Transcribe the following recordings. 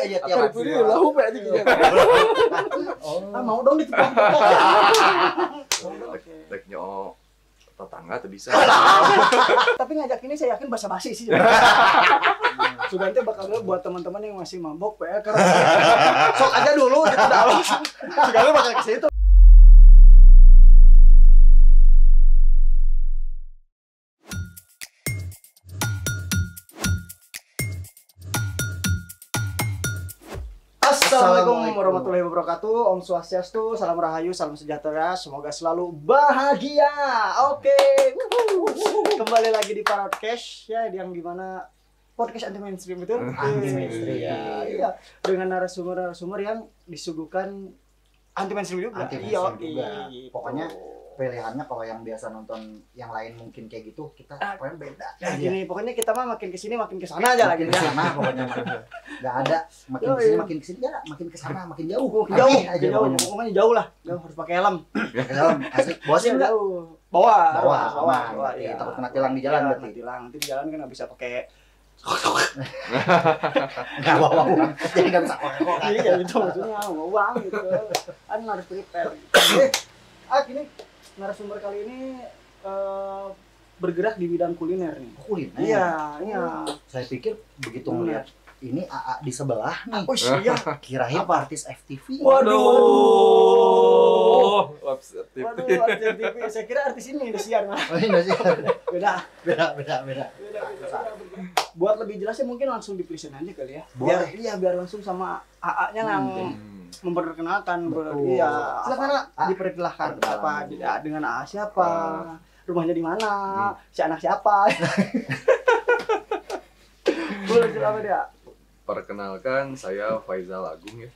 aja tiap Hari ini lahu pe aja gitu. Mau dong ditepok. Dek nyo tetangga tuh bisa. Tapi ngajak ini saya yakin basa-basi sih. Sudah nanti bakal buat teman-teman yang masih mabok ya karena sok aja dulu gitu dalam. Segala bakal ke situ. Assalamualaikum warahmatullahi wabarakatuh. Om Swastiastu, salam rahayu, salam sejahtera. Semoga selalu bahagia. Oke. Kembali lagi di Podcast ya, yang dimana podcast anti mainstream betul? Anti mainstream. Iya. Dengan narasumber yang disuguhkan anti mainstream juga. Anti mainstream juga. Pokoknya pilihannya kalau yang biasa nonton yang lain mungkin kayak gitu, kita pokoknya beda. Nah, gini, pokoknya kita mah makin kesini makin kesana aja lagi. Makin kesana pokoknya nggak ada makin kesini ya, makin kesana makin jauh. Jauh, pokoknya jauh lah. Jauh harus pakai helm. Helm asik. Bosin enggak? Bawa. Iya, takut kena tilang di jalan berarti. Tilang, nanti di jalan kan nggak bisa pakai. Nggak bawa uang, jadi nggak bisa kok. Iya, itu maksudnya bawa uang gitu. Kan harus prepare. Gini, narasumber kali ini bergerak di bidang kuliner nih. Kuliner? Iya. Saya pikir begitu melihat ini AA di sebelah nih. Oh iya. Kirain artis FTV. Waduh, artis TV. Saya kira artis ini Indosiar mah. Oh, Indosiar. Beda. Beda. Buat lebih jelasnya mungkin langsung di-present aja kali ya. Biar langsung sama AA-nya yang memperkenalkan. Iya. Silakan diperkenalkan apa dengan AA siapa, rumahnya di mana, si anak siapa. Boleh silakan dia. Perkenalkan, saya Faizal Agung ya.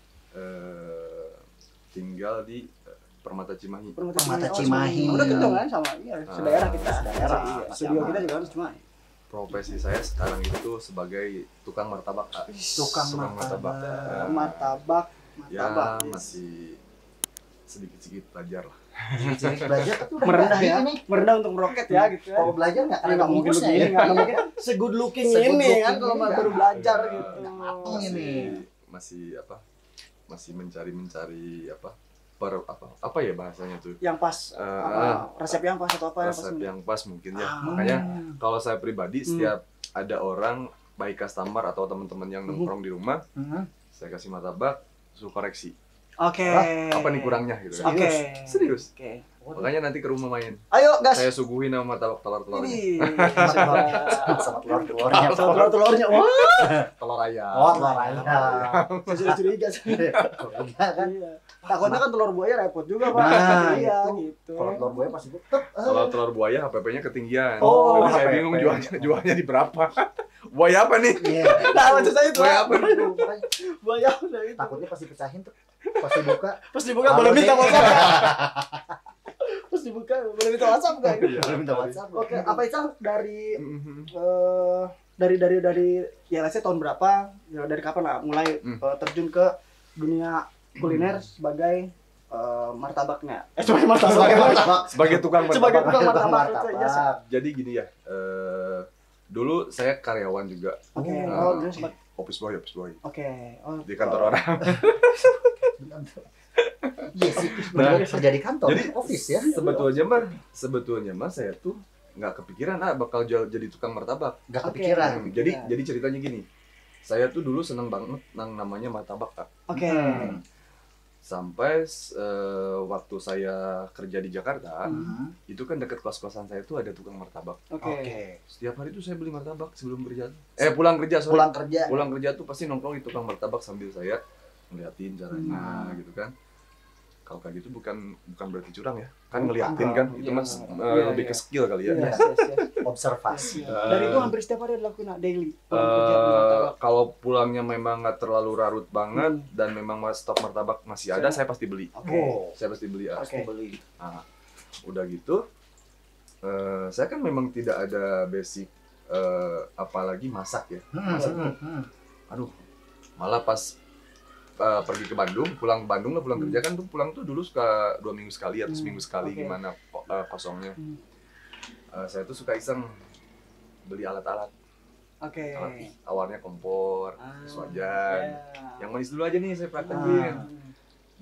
Tinggal di Permata Cimahi. Permata Cimahi. Udah ketemu kan sama sedaerah kita. Sedaerah. Studio kita juga harus Cimahi. Profesi saya sekarang itu sebagai tukang martabak. Tukang martabak. Martabak. Ya, masih sedikit-sedikit belajar lah. Sedikit belajar tapi udah merendah ya. Ini. Merendah untuk meroket ya gitu ya. Kalau belajar nggak mungkin begini, nggak mungkin se-good looking ini kan kalau baru belajar gitu. Ini masih mencari apa ya bahasanya tuh? Yang pas resep yang pas atau apa resep yang pas mungkin ya. Makanya kalau saya pribadi setiap ada orang baik customer atau teman-teman yang nongkrong di rumah, saya kasih martabak, suruh koreksi. Oke. Apa nih kurangnya gitu kan? Serius. Oke. Makanya nanti ke rumah main. Ayo gas. Saya suguhin sama martabak telur-telurnya. sama telur-telurnya. Telur-telurnya. Wah. Telur ayam. Oh, telur ayam. Saya curiga sih. Kan. Takutnya kan telur buaya repot juga, Pak. Iya, gitu. Kalau telur buaya pasti tetep. Kalau telur buaya HPP-nya ketinggian. Oh, saya HPP. bingung jualnya di berapa. Buaya apa nih? Nah, maksud saya itu. Buaya apa nih? Buaya udah itu. Takutnya pasti pecahin tuh. Pasti buka. Pas dibuka boleh minta WhatsApp. Pas dibuka boleh minta WhatsApp enggak? Boleh minta WhatsApp. Oke, apa itu dari ya saya tahun berapa? Ya dari kapan lah mulai terjun ke dunia kuliner sebagai martabaknya. Sebagai martabak. Sebagai tukang Sebagai martabak. tukang martabak. Jadi gini ya, dulu saya karyawan juga. Oke. Dulu sempat Office boy. Oke. Di kantor orang. Iya sih, benar kerja di kantor, jadi office ya. Sebetulnya mah saya tuh nggak kepikiran bakal jadi tukang martabak. Nggak kepikiran. Jadi ceritanya gini, saya tuh dulu seneng banget namanya martabak, Kak. Oke. Sampai waktu saya kerja di Jakarta, itu kan dekat kos-kosan saya tuh ada tukang martabak. Oke. Setiap hari tuh saya beli martabak sebelum kerja. Pulang kerja. Pulang kerja tuh pasti nongkrong di tukang martabak sambil saya ngeliatin caranya gitu kan. Kalau kayak gitu bukan berarti curang ya. Kan ngeliatin kan, itu mas lebih ke skill kali ya. Yes. Observasi. Dan itu hampir setiap hari dilakuin daily. Kalau pulangnya memang nggak terlalu rarut banget dan memang stok martabak masih ada, saya pasti beli. Saya pasti beli. Nah, udah gitu, saya kan memang tidak ada basic apalagi masak ya. Aduh, malah pas pergi ke Bandung, pulang kerja kan tuh pulang tuh dulu suka 2 minggu sekali atau seminggu sekali gimana kosongnya. Saya tuh suka iseng beli alat-alat. Oke. Awalnya kompor, terus wajan. Yang manis dulu aja nih saya praktekin.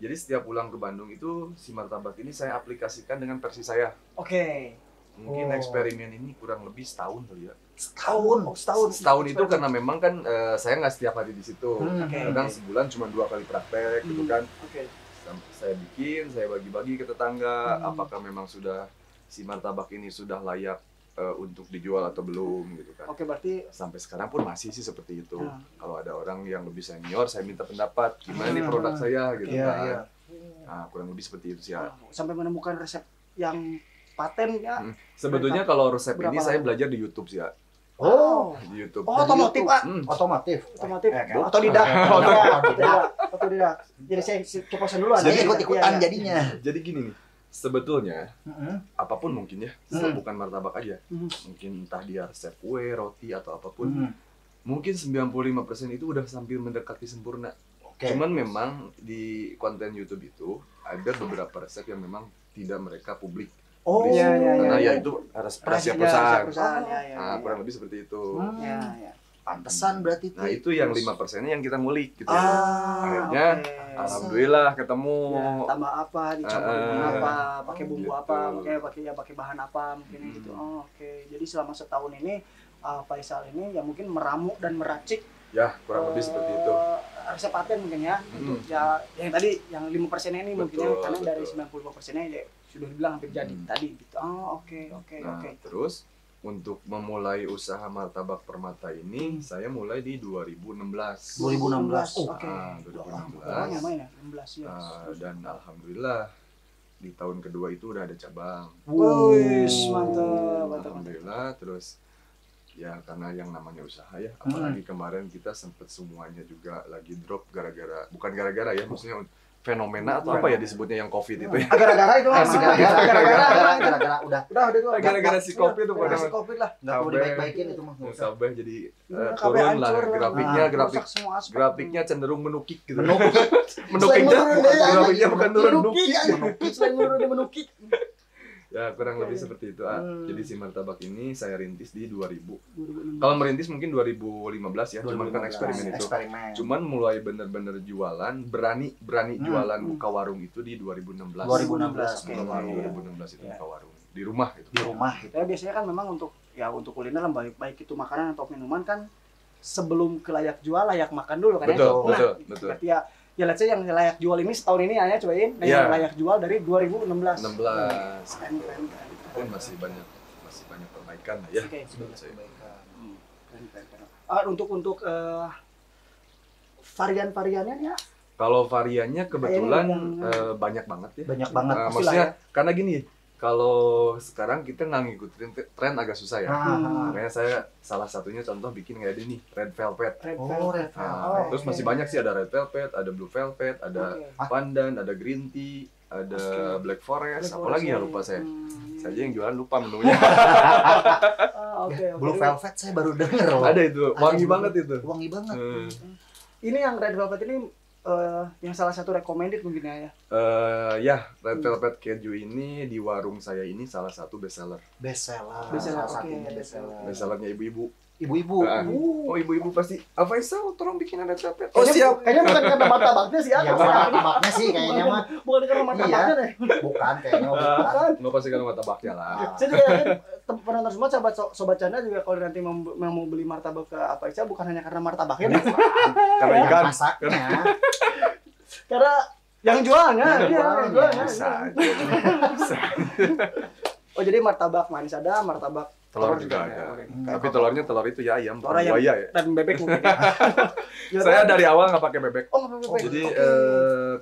Jadi setiap pulang ke Bandung itu si martabak ini saya aplikasikan dengan versi saya. Oke. Mungkin eksperimen ini kurang lebih setahun kali ya. Setahun Itu karena memang kan saya nggak setiap hari di situ. Oke. Kadang sebulan cuma 2 kali praktek gitu kan. Oke. Saya bikin, saya bagi-bagi ke tetangga. Apakah memang sudah si martabak ini sudah layak untuk dijual atau belum gitu kan. Oke, berarti sampai sekarang pun masih sih seperti itu. Kalau ada orang yang lebih senior, saya minta pendapat gimana nih produk saya gitu kan. Nah, kurang lebih seperti itu sih ya. Sampai menemukan resep yang paten ya. Sebetulnya kalau resep ini saya belajar di YouTube sih ya. Oh, di YouTube. Oh, otomotif, Pak. Otomotif. Otodidak. Otodidak. Jadi saya keposan dulu. Jadi ikut-ikutan jadinya. Jadi gini nih, sebetulnya apapun mungkin ya, bukan martabak aja. Mungkin entah dia resep kue, roti atau apapun. Mungkin 95% itu udah hampir mendekati sempurna. Cuman memang di konten YouTube itu ada beberapa resep yang memang tidak mereka publik. Oh iya. Karena ya itu harus rahasia perusahaan. Nah, kurang lebih seperti itu. Pantesan berarti. Nah, itu yang 5%-nya yang kita ngulik gitu. Akhirnya alhamdulillah ketemu. Tambah apa, dicampur dengan apa, pakai bumbu apa, pakai bahan apa mungkin gitu. Oh, oke. Jadi selama setahun ini Faisal ini ya mungkin meramu dan meracik ya kurang lebih seperti itu. Resep paten mungkin ya. Untuk ya yang tadi yang 5%-nya ini mungkin ya, karena dari 95%-nya ya sudah dibilang hampir jadi tadi gitu. Oh, oke. Terus untuk memulai usaha martabak permata ini saya mulai di 2016. 2016. Oke. 2016. Namanya 16 ya. Dan alhamdulillah di tahun kedua itu udah ada cabang. Wih, mantap. Alhamdulillah. Terus ya karena yang namanya usaha ya, apalagi kemarin kita sempet semuanya juga lagi drop bukan gara-gara ya, maksudnya fenomena atau apa ya disebutnya yang COVID itu ya. Gara-gara itu gara-gara si COVID itu pada si COVID lah. Nggak perlu dibaik-baikin itu mah. Sampai jadi turun lah grafiknya cenderung menukik gitu. Grafiknya bukan turun, menukik. Ya kurang lebih seperti itu. Jadi si martabak ini saya rintis di 2000. Kalau merintis mungkin 2015 ya, cuman kan eksperimen itu. Cuman mulai bener-bener jualan, berani jualan buka warung itu di 2016. 2016 itu buka warung di rumah itu. Di rumah itu. Ya biasanya kan memang untuk kuliner baik itu makanan atau minuman kan sebelum ke layak jual layak makan dulu kan. Betul. Berarti ya let's say yang layak jual ini setahun ini hanya cobain yang layak jual dari 2016. Keren. Pun masih banyak perbaikan ya. Untuk varian-variannya ya. Kalau variannya kebetulan banyak banget ya. Banyak banget. Maksudnya karena gini, kalau sekarang kita nggak ngikutin tren agak susah ya. Makanya saya salah satunya contoh bikin kayak ini, red velvet. Terus masih banyak sih, ada red velvet, ada blue velvet, ada pandan, ada green tea, ada black forest, apalagi ya lupa saya. Saya aja yang jualan lupa menunya. Blue velvet saya baru denger loh. Ada itu, wangi banget itu. Wangi banget. Ini yang red velvet ini yang salah satu recommended mungkin ya. Ya, red velvet keju ini di warung saya ini salah satu bestseller. Bestsellernya ibu-ibu. Ibu-ibu. Oh, ibu-ibu pasti. Faisal, tolong bikin red velvet. Oh, siap. Kayaknya bukan karena martabaknya sih ya. Ya, martabaknya sih kayaknya mah. Bukan karena martabaknya deh. Bukan kayaknya. Nggak pasti karena martabaknya lah. Saya juga penonton semua sobat Canda juga kalau nanti mau beli martabak ke Faisal bukan hanya karena martabaknya. Karena ikan. Masaknya. Karena yang jualnya. Bisa. Oh, jadi martabak manis ada, martabak telur juga ada. Tapi telurnya telur itu ya ayam, telur buaya ya. Dan bebek mungkin. Saya dari awal nggak pakai bebek. Oh, nggak pakai bebek. Jadi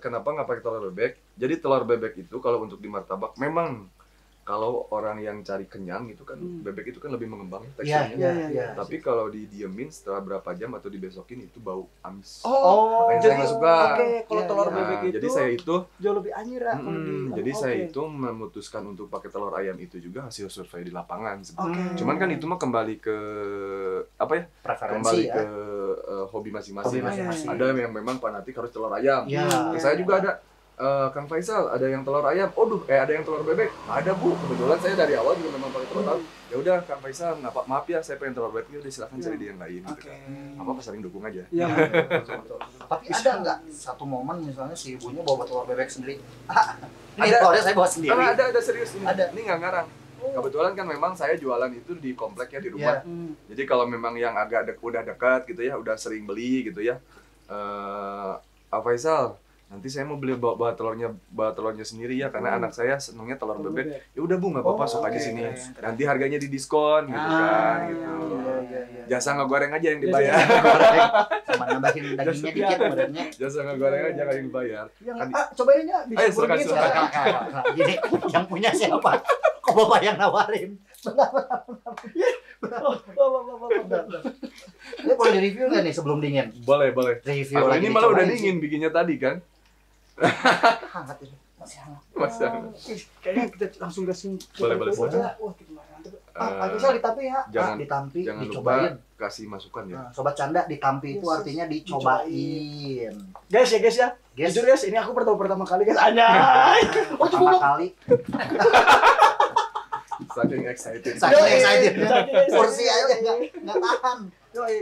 kenapa nggak pakai telur bebek? Jadi telur bebek itu kalau untuk di martabak memang kalau orang yang cari kenyang itu kan bebek itu kan lebih mengembang teksturnya. Iya. Tapi kalau didiemin setelah berapa jam atau dibesokin itu bau amis. Makanya saya nggak suka. Oke, kalau telur bebek itu. Jadi saya itu jauh lebih anyir ya. Jadi saya itu memutuskan untuk pakai telur ayam itu juga hasil survei di lapangan. Cuman kan itu mah kembali ke apa ya? Preferensi kembali ya. ke hobi masing-masing. Ada yang memang fanatik harus telur ayam. Ya. Saya juga ada. Kang Faisal, ada yang telur ayam. Ada yang telur bebek. Ada Bu. Kebetulan saya dari awal juga memang pakai telur ayam. Ya udah Kang Faisal, maaf ya saya pengen telur bebek. Udah silakan cari dia yang lain gitu kan. Apa saling dukung aja. Iya. Tapi ada nggak satu momen misalnya si ibunya bawa telur bebek sendiri? Ini telurnya saya bawa sendiri. Ada serius ini. Ada. Ini nggak ngarang. Kebetulan kan memang saya jualan itu di komplek ya di rumah. Jadi kalau memang yang agak udah dekat gitu ya, udah sering beli gitu ya. Faisal, nanti saya mau beli bawa telurnya sendiri ya karena anak saya senangnya telur bebek. Ya udah Bu, nggak apa-apa, sok aja sini. Nanti harganya didiskon gitu kan gitu. Jasa ngegoreng aja yang dibayar. Sama nambahin dagingnya dikit modelnya. Jasa ngegoreng aja yang dibayar. Cobain aja. Ayo silakan. Gini, yang punya siapa? Kok Bapak yang nawarin? Ini boleh di-review nggak nih sebelum dingin? Boleh. Review lagi. Ini malah udah dingin bikinnya tadi kan? Hangat ini. Masih hangat. Kayaknya kita langsung kasih. Boleh. Wah, Faisal ditampi ya. Ditampi, jangan dicobain. lupa kasih masukan ya. Sobat canda, ditampi itu artinya dicobain. Guys ya. Jujur guys, ini aku pertama kali guys. Anjay. Pertama kali. Saking excited. Porsi aja nggak tahan.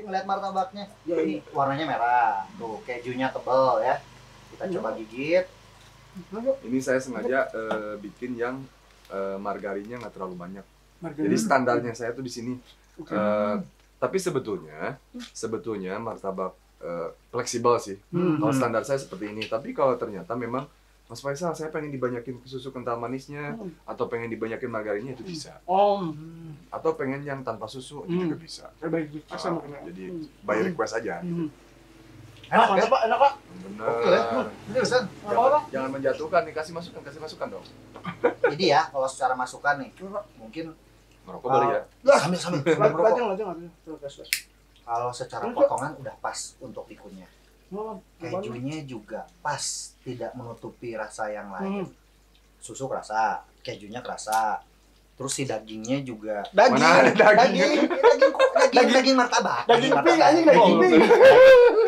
Ngeliat martabaknya. Ini warnanya merah. Tuh, kejunya tebel ya. Kita coba gigit. Ini saya sengaja bikin yang margarinnya nggak terlalu banyak. Jadi standarnya saya tuh di sini. Tapi sebetulnya martabak fleksibel sih. Kalau standar saya seperti ini. Tapi kalau ternyata memang Mas Faisal, saya pengen dibanyakin susu kental manisnya, atau pengen dibanyakin margarinnya itu bisa. Atau pengen yang tanpa susu itu juga bisa. Jadi by request aja. Enak Pak. Benar. Jangan menjatuhkan nih, kasih masukan dong. Jadi ya, kalau secara masukan nih, mungkin ngerokok boleh ya. Sambil kalau secara potongan udah pas untuk pikunya. Kejunya juga pas, tidak menutupi rasa yang lain. Susu kerasa, kejunya kerasa. Terus si dagingnya juga. Mana ada dagingnya? Daging martabak. Daging pink.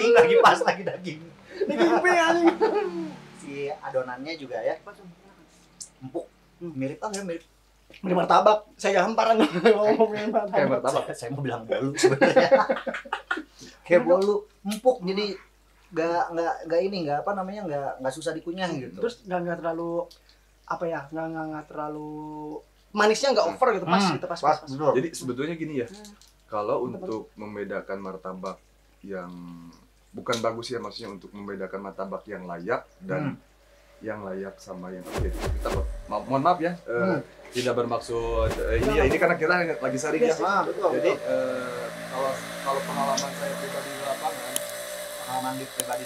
Pink lagi pas lagi daging. Daging pink anjing. Si adonannya juga ya. Empuk. Mirip mirip martabak. Saya hamparan ngomongin Kayak martabak. Saya mau bilang bolu sebenarnya. Kayak bolu, empuk jadi nggak susah dikunyah gitu. Terus nggak terlalu nggak terlalu manisnya, nggak over gitu, pas gitu pas. Jadi sebetulnya gini ya, kalau untuk membedakan martabak yang bukan bagus ya, maksudnya untuk membedakan martabak yang layak dan yang layak sama yang kita mohon maaf ya, tidak bermaksud ini karena kita lagi sharing ya. Jadi kalau pengalaman saya pribadi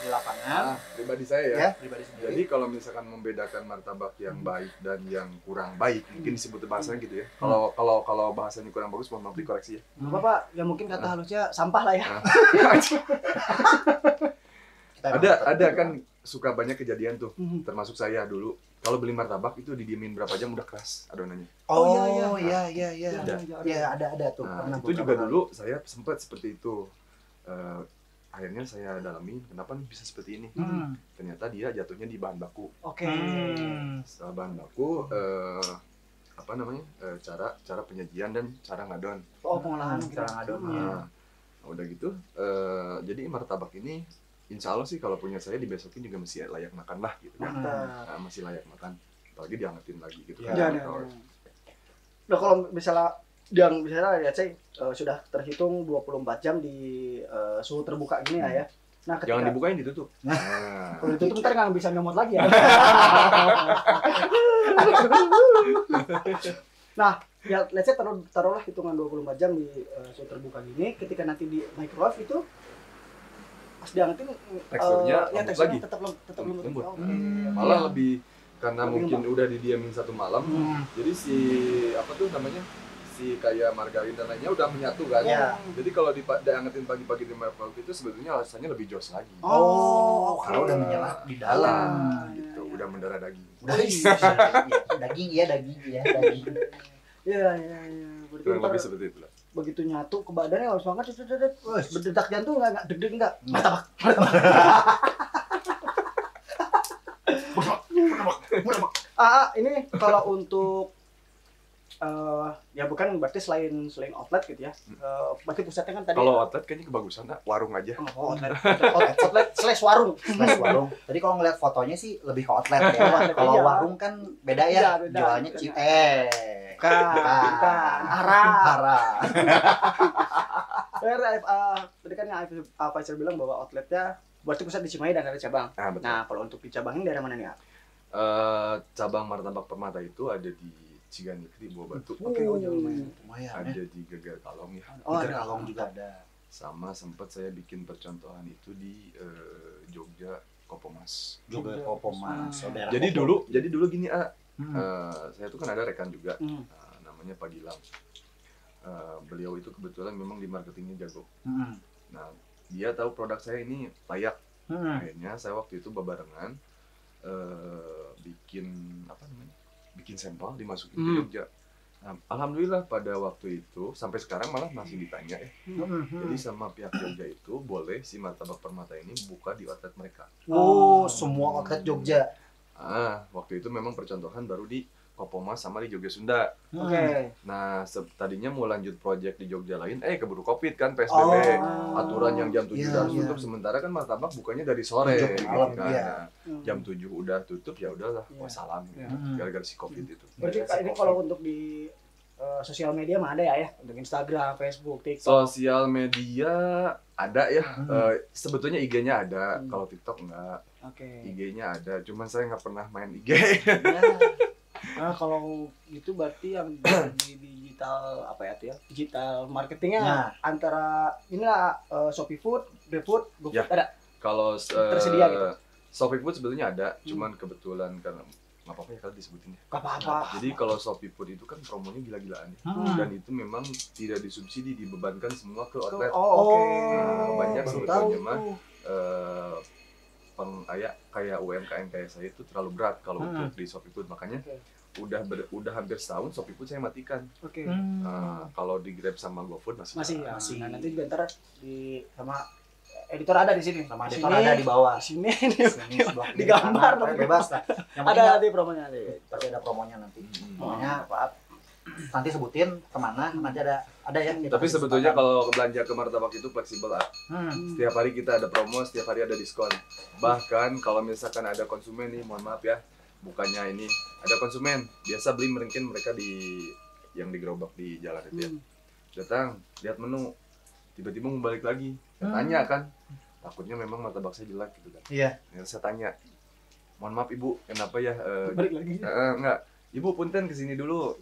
di lapangan, pribadi saya ya, pribadi sendiri. Jadi kalau misalkan membedakan martabak yang baik dan yang kurang baik, mungkin disebut bahasanya gitu ya. Kalau bahasanya kurang bagus, mohon maaf dikoreksi ya. Bapak, ya mungkin kata halusnya sampah lah ya. Ada kan suka banyak kejadian tuh, termasuk saya dulu. Kalau beli martabak itu didiemin berapa jam udah keras adonannya. Ada tuh. Nah, itu juga dulu saya sempat seperti itu. Akhirnya saya dalami kenapa nih bisa seperti ini. Ternyata dia jatuhnya di bahan baku. Setelah bahan baku, cara penyajian dan cara ngadon. Pengolahan cara ngadon. Nah, udah gitu, jadi martabak ini insya Allah sih kalau punya saya dibesokin juga masih layak makan lah gitu kan. Masih layak makan, apalagi diangetin lagi gitu kan. Nah kalau misalnya lihat saya sudah terhitung 24 jam di suhu terbuka gini ya. Nah, jangan dibukain, ditutup. Kalau ditutup ntar nggak bisa nyomot lagi ya. Nah, ya let's say taruhlah hitungan 24 jam di suhu terbuka gini, ketika nanti di microwave itu pas diangetin teksturnya lagi tetap lembut. Malah lebih karena mungkin udah didiamin satu malam, jadi si kayak margarin dan lainnya udah menyatu kan. Jadi kalau diangetin pagi-pagi di microwave itu sebetulnya rasanya lebih jos lagi. Kalau udah menyala di dalam gitu, udah mendarah daging. Daging. Iya. Kurang lebih seperti itu lah. Begitu nyatu ke badannya harus banget, berdetak jantung nggak deg-deg nggak. Martabak. Ini kalau untuk ya bukan berarti selain outlet gitu ya. Berarti pusatnya kan tadi. Kalau outlet kayaknya kebagusan, warung aja. Oh, outlet slash warung. Warung. Tadi kalau ngeliat fotonya sih lebih ke outlet ya. Kalau warung kan beda ya. Beda. Jualnya Bukan. Arah. Tadi kan yang Faisal bilang bahwa outletnya berarti pusat di Cimahi dan ada cabang. Betul. Nah, kalau untuk di cabangin daerah mana nih, A? Cabang Martabak Permata itu ada di Ciganjur di Buah Batu. Oke, lumayan. Ada di Geger Kalong ya. Geger Kalong juga ada. Sama sempat saya bikin percontohan itu di Jogja Kopomas. Juga Kopomas. Jadi dulu gini saya tuh kan ada rekan juga namanya Pak Gilang. Beliau itu kebetulan memang di marketingnya jago. Nah, dia tahu produk saya ini layak. Akhirnya saya waktu itu bebarengan bikin sampel dimasukin ke Jogja. Nah, alhamdulillah pada waktu itu sampai sekarang malah masih ditanya ya. Jadi sama pihak Jogja itu boleh si Martabak Permata ini buka di outlet mereka. Semua outlet Jogja. Waktu itu memang percontohan baru di Kopomas sama di Jogja Sunda. Oke. Nah, tadinya mau lanjut project di Jogja lain, keburu Covid kan, PSBB, aturan yang jam 7 harus tutup, sementara kan martabak bukannya dari sore gitu kan. Nah, jam 7 udah tutup, ya udahlah, wassalam gara-gara si Covid itu. Berarti ini kalau untuk di sosial media mah ada ya, untuk Instagram, Facebook, TikTok. Sosial media ada ya, sebetulnya IG-nya ada, kalau TikTok enggak. IG-nya ada, cuman saya nggak pernah main IG. Nah, kalau gitu berarti yang di digital digital marketingnya antara inilah Shopee Food, GrabFood, GoFood ada. Kalau tersedia gitu. Shopee Food sebetulnya ada, cuman kebetulan karena nggak apa-apa ya kalau disebutin ya. Nggak apa-apa. Jadi kalau Shopee Food itu kan promonya gila-gilaan ya. Dan itu memang tidak disubsidi, dibebankan semua ke outlet. Banyak sebetulnya mah kayak UMKM kayak saya itu terlalu berat kalau untuk di Shopee Food, makanya udah hampir setahun Shopee Food saya matikan. Kalau di Grab sama GoFood masih. Nah, nanti juga ntar sama editor ada di sini. Sama editor ada di bawah. Sini di gambar bebas lah. Yang ada nanti promonya Pasti ada promonya nanti. Pokoknya nanti sebutin kemana, nanti ada ya. Tapi sebetulnya kalau belanja ke martabak itu fleksibel lah. Setiap hari kita ada promo, setiap hari ada diskon. Bahkan kalau misalkan ada konsumen nih, mohon maaf ya, bukannya ini ada konsumen biasa beli mungkin mereka yang di gerobak di jalan itu ya, datang lihat menu tiba-tiba mau balik lagi, saya tanya kan, takutnya memang martabak saya jelek gitu kan. Saya tanya, mohon maaf ibu, kenapa ya balik lagi? Enggak, ibu punten kesini dulu.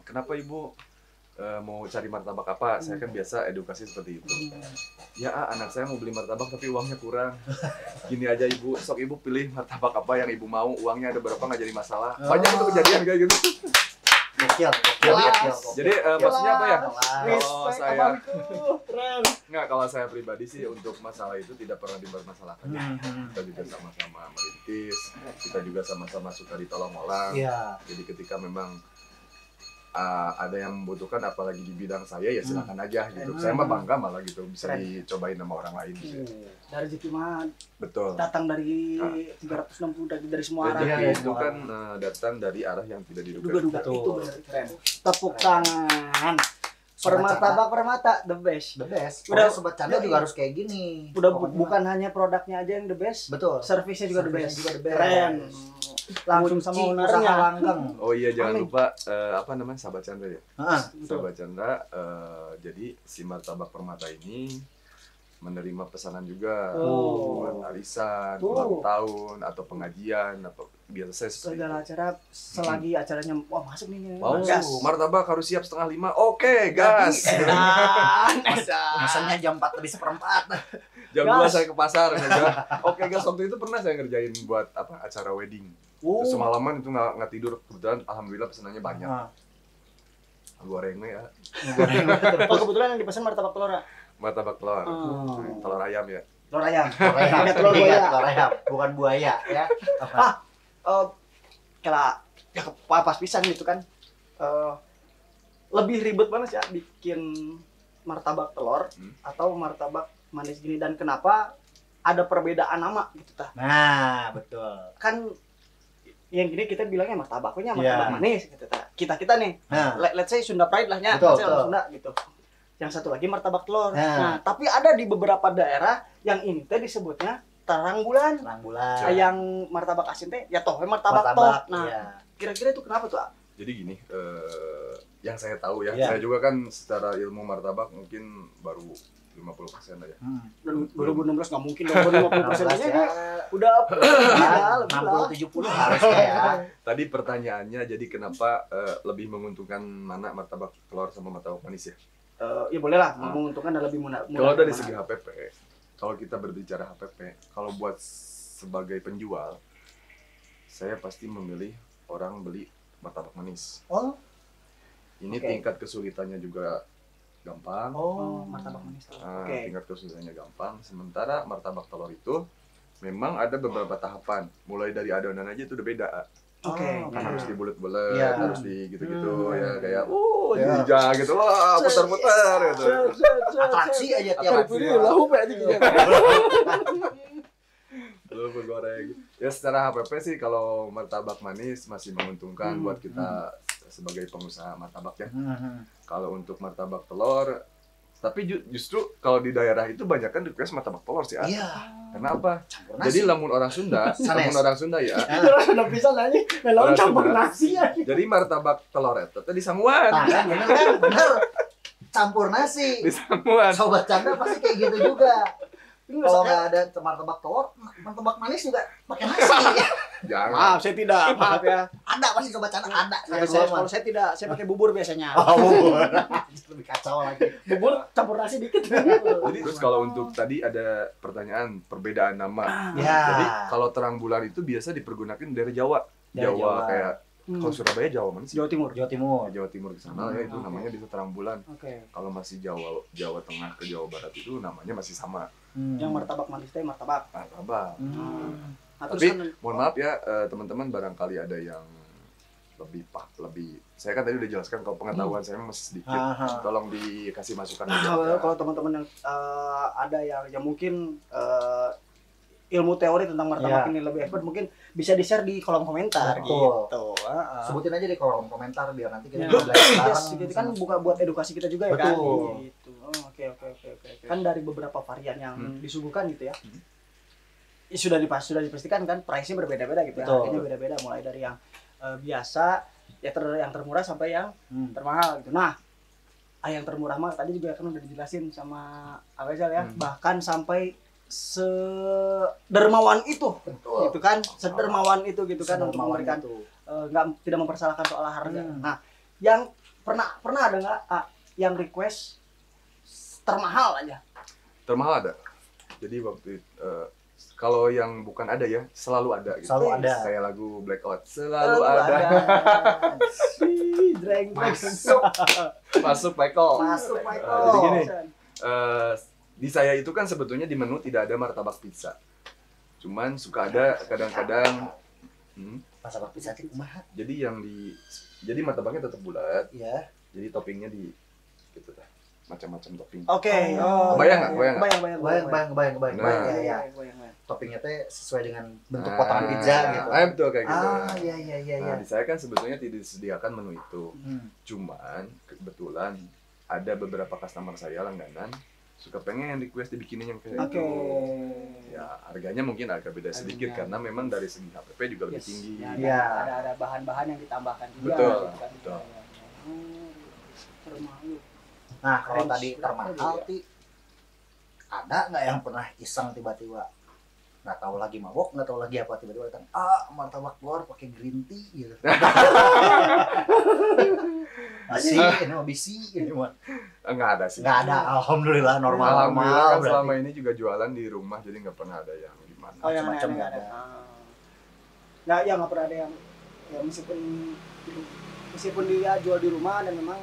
Kenapa ibu mau cari martabak apa? Saya kan biasa edukasi seperti itu. Ya anak saya mau beli martabak tapi uangnya kurang. Gini aja ibu, sok ibu pilih martabak apa yang ibu mau, uangnya ada berapa nggak jadi masalah. Banyak itu kejadian kayak gitu. Gokil. Jadi maksudnya apa ya? Kalau saya kalau saya pribadi sih untuk masalah itu tidak pernah dipermasalahkan. Kita juga sama-sama merintis, kita juga sama-sama suka ditolong orang. Jadi ketika memang ada yang membutuhkan apalagi di bidang saya ya silakan aja gitu. Saya mah bangga malah gitu bisa dicobain sama orang lain gitu. Dari rezeki mah betul. Datang dari 360 dari semua arah. Rezeki itu kan datang dari arah yang tidak diduga. Itu benar keren. Tepuk tangan. Permata the best. Udah Sobat Canda juga harus kayak gini. Udah bukan hanya produknya aja yang the best. Betul. Servisnya juga the best. Keren. Langsung sama ownernya langgeng. Oh iya jangan lupa Sahabat Canda ya. Sahabat Canda jadi si Martabak Permata ini menerima pesanan juga buat arisan, ulang tahun atau pengajian atau biasa segala acara selagi acaranya masuk nih. Martabak harus siap 4:30. Oke, gas. Misalnya jam 4:04. Jam 2 saya ke pasar. Oke, gas. Waktu itu pernah saya ngerjain buat acara wedding. Semalaman itu nggak tidur, kebetulan alhamdulillah pesanannya banyak. Gorengnya ya. Kebetulan yang dipesan martabak telur. Martabak telur. Telur ayam ya. Telur ayam. Telur ayam, bukan buaya ya. Pas pisan gitu kan. Lebih ribet banget ya bikin martabak telur atau martabak manis gini, dan kenapa ada perbedaan nama gitu tah? Nah, betul. Kan yang gini kita bilangnya martabaknya martabak manis gitu. Kita nih. Let's say Sunda Pride lah nya, Sunda gitu. Yang satu lagi martabak telur. Nah, tapi ada di beberapa daerah yang ini teh disebutnya terang bulan. Yang martabak asin teh ya toh martabak toh. Nah, kira-kira itu kenapa tuh? Jadi gini, yang saya tahu ya, saya juga kan secara ilmu martabak mungkin baru 50% lah ya. 2016 nggak mungkin dong, 50% aja udah lebih 60-70 harusnya ya. Tadi pertanyaannya, jadi kenapa lebih menguntungkan mana martabak telur sama martabak manis ya? Ya boleh lah, menguntungkan dan lebih mudah. Kalau dari segi HPP, kalau kita berbicara HPP, kalau buat sebagai penjual, saya pasti memilih orang beli martabak manis. Ini tingkat kesulitannya juga gampang. Martabak manis. Tingkat kesulitannya gampang. Sementara martabak telur itu memang ada beberapa tahapan. Mulai dari adonan aja itu udah beda. Harus dibulet-bulet, harus di gitu-gitu ya kayak hijau gitu loh, putar-putar gitu. Atraksi aja tiap hari. Lahu aja gitu. Lu goreng. Ya secara HPP sih kalau martabak manis masih menguntungkan buat kita sebagai pengusaha martabak ya. Kalau untuk martabak telur, tapi justru kalau di daerah itu banyak kan request martabak telur sih. Karena apa? Jadi lamun orang Sunda ya. Udah bisa nanya, lamun campur nasi ya. Jadi martabak telur itu tadi sangguan. Bener kan? Bener. Campur nasi. Di sangguan. Sobat Canda pasti kayak gitu juga. Kalau nggak ada martabak telur, martabak manis juga pakai nasi. Jangan. Maaf, saya tidak. Maaf ya. Ada pasti Sobat Canda ada. Kalau saya tidak, saya pakai bubur biasanya. Bubur. Lebih kacau lagi. Bubur campur nasi dikit. Jadi terus kalau untuk tadi ada pertanyaan perbedaan nama. Jadi kalau terang bulan itu biasa dipergunakan dari Jawa. Jawa kayak kalau Surabaya Jawa mana sih? Jawa Timur. Jawa Timur ke sana ya itu namanya bisa terang bulan. Kalau masih Jawa Tengah ke Jawa Barat itu namanya masih sama. Yang martabak manis teh martabak. Tapi mohon maaf ya teman-teman, barangkali ada yang lebih saya kan tadi udah jelaskan kalau pengetahuan saya masih sedikit, tolong dikasih masukan aja. Kalau teman-teman yang ada yang mungkin ilmu teori tentang martabak ini lebih expert, mungkin bisa di-share di kolom komentar gitu. Sebutin aja di kolom komentar biar nanti kita belajar gitu kan, bukan buat edukasi kita juga ya kan. Gitu. Oke. Kan dari beberapa varian yang disuguhkan gitu ya. Sudah dipastikan kan price-nya berbeda-beda gitu ya. Harganya beda-beda mulai dari yang biasa yang termurah sampai yang termahal gitu. Nah, yang termurah mah tadi juga kan udah dijelasin sama Abazal ya, bahkan sampai sedermawan itu. Gitu kan, sedermawan itu gitu kan untuk memberikan tidak mempersalahkan soal harga. Nah, yang pernah ada nggak yang request termahal aja? Termahal ada. Jadi waktu kalau yang bukan ada ya, selalu ada gitu. Selalu ada. Kayak lagu Blackout, selalu ada. Masuk Michael. Jadi gini, di saya itu kan sebetulnya di menu tidak ada martabak pizza. Cuman suka ada kadang-kadang martabak pizza itu kumaha. Jadi martabaknya tetap bulat. Iya. Jadi toppingnya gitu dah. Macam-macam topping. Oke. Kebayang nggak? Kebayang. Iya. Toppingnya teh sesuai dengan bentuk potongan pizza gitu. Betul kayak gitu. Iya. Nah, di saya kan sebetulnya tidak disediakan menu itu. Cuman kebetulan ada beberapa customer saya langganan suka pengen request dibikinin yang kayak gitu. Ya, harganya mungkin agak beda sedikit karena memang dari segi HPP juga lebih tinggi. Ada bahan-bahan yang ditambahkan juga. Betul. Termahal. Nah, kalau tadi termahal ada nggak yang pernah iseng tiba-tiba nggak tahu lagi mabok, nggak tahu lagi apa, tiba-tiba datang martabak telur pakai green tea gitu. Ini mah bisi ini mah. Enggak ada sih. Nggak ada, alhamdulillah normal. Alhamdulillah kan selama ini juga jualan di rumah, jadi nggak pernah ada yang gimana. Yang macam nggak ada. Nggak, ya nggak pernah ada yang ya meskipun dia jual di rumah dan memang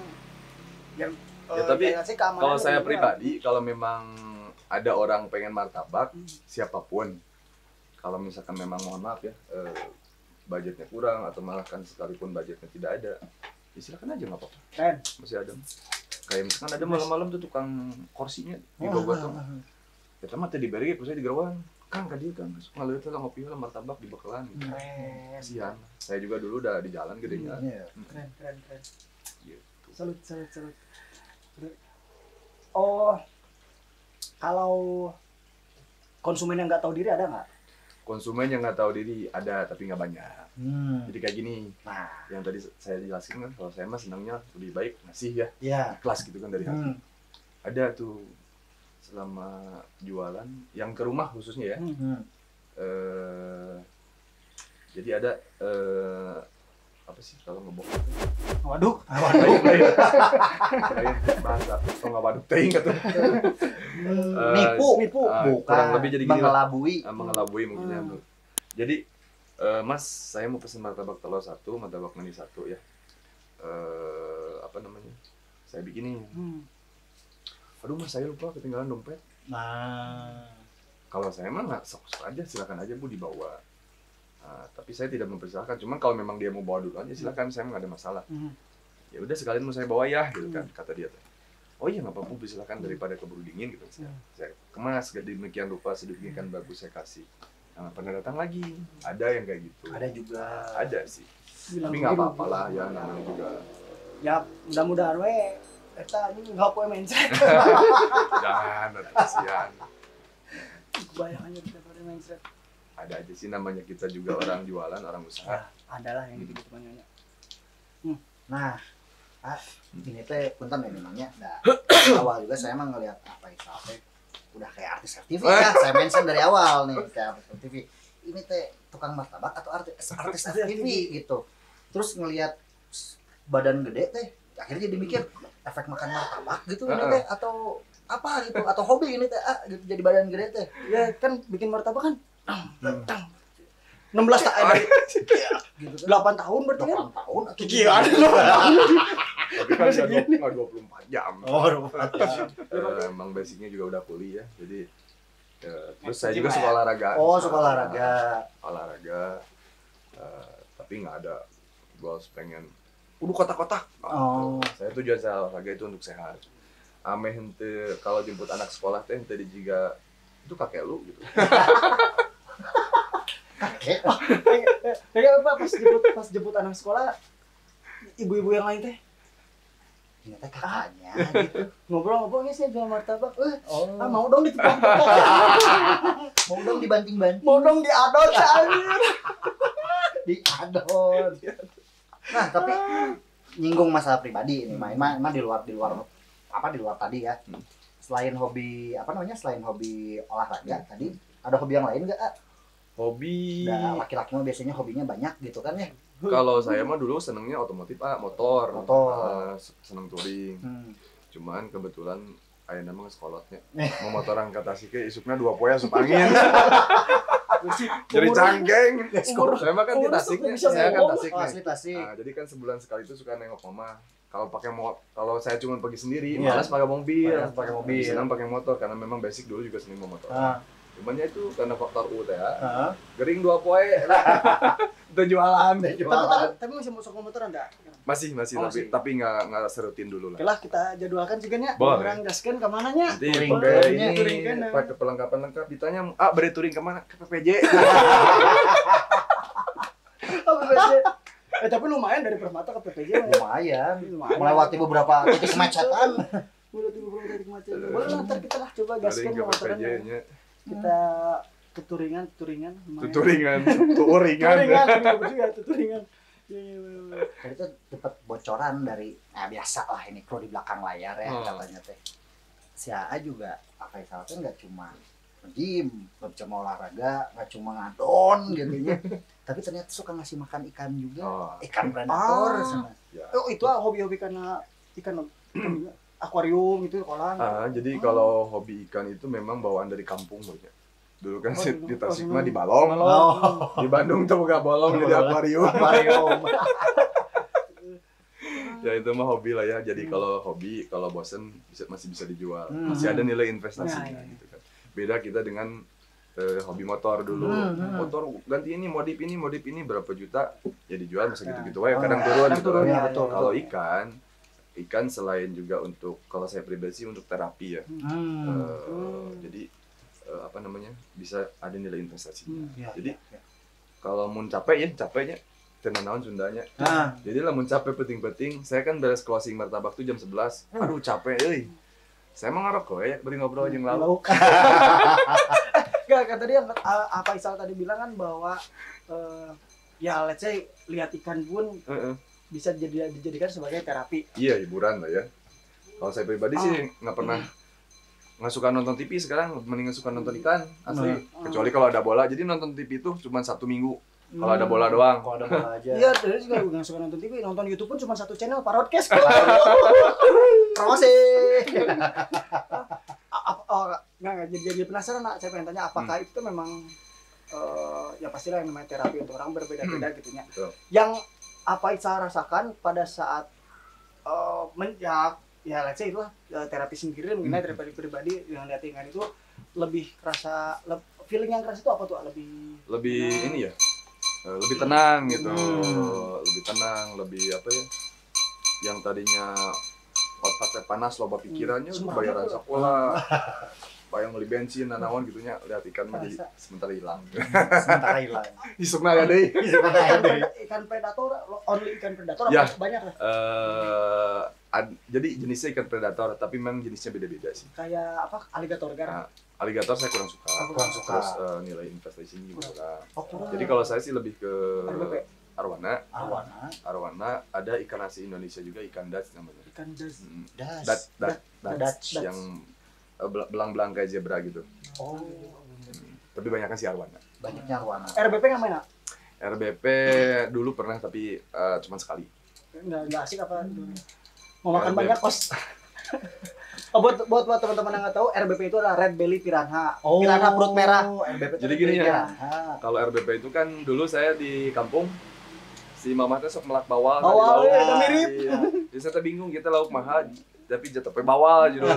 tapi kalau saya pribadi, kalau memang ada orang pengen martabak, siapapun, kalau misalkan memang mohon maaf ya, budgetnya kurang atau malah kan sekalipun budgetnya tidak ada, ya silakan aja nggak apa-apa. Masih ada. Kayak misalkan ada malam-malam tuh tukang kursinya di Bogor tuh. Kita mah tadi beri, saya di Gerawan. Kang dia kan ngalir itu lah ngopi lah martabak di bakalan gitu. Keren. Kasihan. Saya juga dulu udah di jalan gedenya. Keren. Gitu. Salut. Oh, kalau konsumen yang nggak tahu diri ada nggak? Konsumen yang nggak tahu diri ada tapi nggak banyak. Jadi kayak gini. Nah, yang tadi saya jelaskan kan, kalau saya mah senangnya lebih baik ngasih ya, ikhlas gitu kan dari hati. Ada tuh selama jualan yang ke rumah khususnya ya. Jadi ada apa sih kalau ngebok? Waduh. Lain bahasa atau nggak waduk teh gitu. Nipu. Bukan. Kurang lebih jadi gini lah. Mengelabui Mungkin ya. Jadi Mas, saya mau pesen martabak telur 1, martabak manis 1 ya. Apa namanya? Saya bikinin. Aduh Mas, saya lupa ketinggalan dompet. Nah, kalau saya mah nggak sok-sok aja, silakan aja Bu dibawa. Tapi saya tidak mempersilahkan. Cuman kalau memang dia mau bawa dulu aja silakan, saya nggak ada masalah. Ya udah sekalian mau saya bawa ya, gitu kan kata dia. Oh iya nggak apa-apa, silakan daripada keburu dingin gitu. Saya kemas, gak demikian rupa sedemikian bagus saya kasih. Nah, pernah datang lagi, ada yang kayak gitu. ada juga. Ada sih. Tapi nggak apa-apa lah ya, namanya juga. Ya mudah-mudahan eta ini nggak poe mindset. Jangan, kasihan. Kebayangannya kita pada mindset. Ada aja sih, namanya kita juga orang jualan, orang usaha. Adalah yang gitu banyak. Nah, ini teh punten ini namanya. Nah, awal juga saya emang ngelihat apa itu udah kayak artis TV ya. Saya mention dari awal nih kayak artis TV. Ini teh tukang martabak atau artis TV gitu. Terus ngelihat badan gede teh, akhirnya jadi mikir efek makan martabak gitu ini teh atau apa gitu atau hobi ini teh gitu jadi badan gede teh. Ya kan bikin martabak kan 16 tahun gitu kan. 8 tahun berarti kan? 8 tahun Kikian. Tapi kan nggak 24 jam. Oh, 24 jam. Emang basicnya juga udah kuliah, jadi terus saya juga suka olahraga. Oh, suka olahraga. Tapi nggak ada goals pengen kotak-kotak. Saya tujuan saya olahraga itu untuk sehat. Ameh hente kalau jemput anak sekolah teh hente di juga itu kakek lu gitu. Kakek. Kayak apa pas jemput anak sekolah ibu-ibu yang lain teh Ini teh kakaknya gitu. ngobrol-ngobrol sih jual martabak. Mau dong mau dong dibanting-banting. Mau dong diadon anjir. Diadon. Nah, tapi nyinggung masalah pribadi ini main di luar tadi ya. Selain hobi selain hobi olahraga tadi ada hobi yang lain enggak? Hobi. Nah, laki-laki mah biasanya hobinya banyak gitu kan ya. Kalau saya mah dulu senengnya otomotif, motor. Seneng touring. Cuman kebetulan aya nama sekolotnya. Memotoran ke Tasik isukna 2 poe asup angin. Jadi cangkeng. Saya mah kan di Tasiknya. Saya kan Tasiknya. Asli Tasik. Nah, jadi kan sebulan sekali itu suka nengok mama. Kalau saya cuma pergi sendiri, malas pakai mobil. Senang pakai motor karena memang basic dulu juga seneng motor. Cuman ya itu karena faktor U teh ya. Gering 2 poe. Itu jualan. Tapi masih mau sok motoran enggak? Masih tapi enggak serutin dulu lah. Oke lah, kita jadwalkan juga nya. Boleh. Orang gaskeun ka mana nya? Nanti pakai perlengkapan lengkap ditanya, beri touring kemana? Ke PPJ. Tapi lumayan dari Permata ke PPJ. Lumayan. Melewati beberapa titik kemacetan. Boleh nanti kita lah coba gaskeun motoran. Kita turingan. Jadi itu dapat bocoran dari biasa lah ini kru di belakang layar ya katanya teh. Si AA juga apa ya kan nggak cuma gym, nggak cuma olahraga, nggak cuma ngadon gitu ya. Tapi ternyata suka ngasih makan ikan juga, ikan predator sama. Oh itu hobi-hobi karena ikan akuarium itu kolam. Jadi kalau hobi ikan itu memang bawaan dari kampung banyak. Dulu kan di Tasik mah di Balong. Di Bandung tuh buka bolong jadi akuarium. Ya itu mah hobi lah ya. Jadi kalau hobi, kalau bosen masih bisa dijual. Masih ada nilai investasinya gitu kan. Beda kita dengan hobi motor dulu. Motor ganti ini, modif ini berapa juta ya dijual masa gitu-gitu aja. Kadang turun gitu. Kalau ikan selain juga untuk kalau saya pribadi sih untuk terapi ya. Jadi bisa ada nilai investasinya. Jadi ya. kalau mau capeknya tenanawan Sundanya. Jadi lah mau capek penting-penting, saya kan beres closing martabak tuh jam 11. Aduh capek euy. Saya emang ngerokok ya, beri ngobrol jeung lauk. Gak, kan tadi yang apa Isal tadi bilang kan bahwa ya let's say lihat ikan pun bisa dijadikan sebagai terapi. Iya, hiburan lah ya. Kalau saya pribadi sih nggak pernah nggak suka nonton TV sekarang, mendingan suka nonton ikan asli. Kecuali kalau ada bola, jadi nonton TV itu cuma 1 minggu. Kalau ada bola doang. Kalau ada bola aja. Iya, tadi juga nggak suka nonton TV, nonton YouTube pun cuma 1 channel, Parodcast. Promosi. Nggak, jadi penasaran nak, saya pengen tanya apakah itu memang ya pastilah yang namanya terapi untuk orang berbeda-beda gitu ya. Yang apa saya rasakan pada saat ya let's say itulah terapi sendiri mengenai terapi pribadi yang lihat ikan itu lebih kerasa feeling yang kerasa itu apa tuh lebih ini ya lebih tenang gitu, lebih tenang, lebih apa ya, yang tadinya otaknya panas loba pikirannya udah bayaran sekolah, bayang beli bensin nanawan gitunya, lihat ikan mah jadi sementara hilang. Sementara hilang. Isukna ya deh. Ikan predator, only ikan predator ya, apa banyak lah. Jadi jenisnya ikan predator, tapi memang jenisnya beda-beda sih. Kayak apa? Aligator kan? Aligator saya kurang suka. Terus nilai investasinya juga kurang. Jadi kalau saya sih lebih ke arwana. Ada ikan asli Indonesia juga, ikan Dutch namanya. Ikan Dutch yang belang-belang kayak zebra gitu. Tapi banyaknya sih arwana. Banyaknya arwana. RBP nggak main? RBP dulu pernah tapi cuma sekali. Nggak asik apa dulu? Mau makan banyak kos. Buat teman-teman yang nggak tahu, RBP itu adalah Red Belly Piranha. Piranha perut merah. RBP jadi gini ya. Kalau RBP itu kan dulu saya di kampung, si mama teh sok melak bawal tadi lauk. Mirip. Iya. Jadi saya bingung kita lauk mahal tapi jatuh bawal gitu.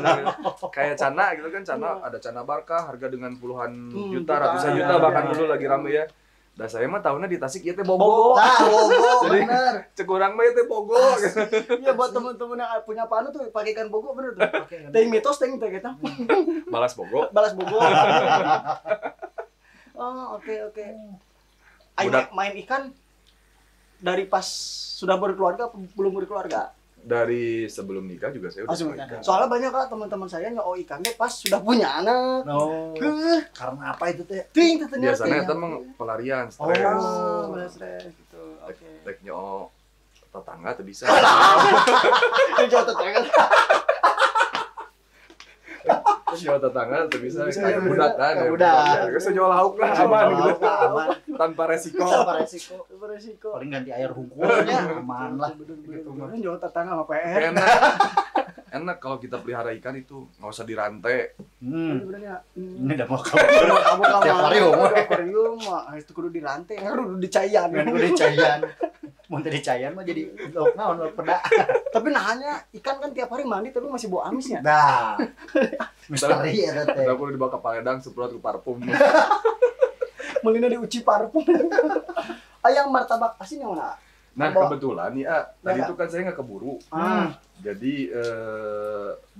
Kayak cana gitu kan, ada cana barkah harga dengan puluhan juta, ratusan juta bahkan dulu lagi rame ya. Dan saya mah tahunnya di Tasik ieu teh bogo. Bogo, bener. Cek urang mah ieu teh bogo. Iya, buat teman-teman yang punya panu tuh pakai ikan bogo bener tuh. Teuing mitos teuing teh kita. Balas bogo. Oh, oke. Main ikan dari pas sudah berkeluarga belum berkeluarga? Dari sebelum nikah juga saya udah main ikan. Soalnya banyak lah teman-teman saya nyoba ikan deh pas sudah punya anak. Karena apa itu teh? Biasanya itu emang pelarian, stres gitu. Oke. Tek nyo tetangga tuh bisa. Nyoba tetangga. Nyawa tetangga tuh bisa kayak budak kan. Budak. Terus nyawa lauk lah aman gitu. Tanpa resiko. Paling ganti air hukumnya aman lah. Gitu. Nyawa tetangga apa PR. Enak kalau kita pelihara ikan itu nggak usah dirantai. Ini udah mau akuarium mah itu kudu dirantai, kudu dicayan. Mau dicayan mah jadi naon peda. Tapi nahanya ikan kan tiap hari mandi tapi masih bau amisnya. Nah. Misteri ya teh. Udah kudu dibawa ke Paledang semprot ke parfum. Melina diuci parfum. Ayam martabak asin yang mana? Nah kebetulan nih tadi itu kan saya nggak keburu. Jadi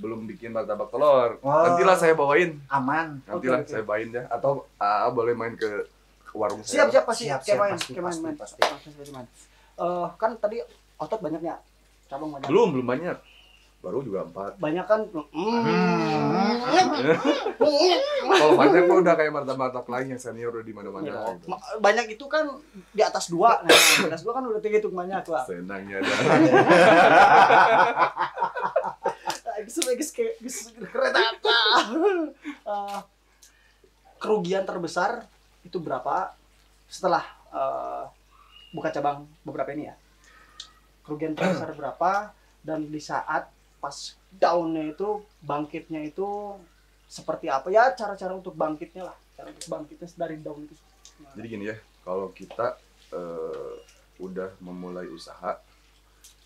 belum bikin martabak telur. Nantilah saya bawain. Aman. Nantilah saya bawain ya. Atau boleh main ke warung saya. saya. Siap main. Kan tadi otot banyaknya, cabang banyak. Belum banyak. Baru juga 4. Banyak kan? Kalau banyak mah udah kayak martabak lain yang senior udah di mana-mana. Gitu. Banyak itu kan di atas 2. Nah, di atas 2 kan udah tinggi tuh banyak lah. Senangnya ada. Kereta apa? Kerugian terbesar itu berapa setelah buka cabang beberapa ini ya? Kerugian terbesar berapa dan di saat pas down-nya itu bangkitnya itu seperti apa ya, cara-cara untuk bangkitnya lah, cara untuk bangkitnya dari down itu. Jadi gini ya, kalau kita udah memulai usaha,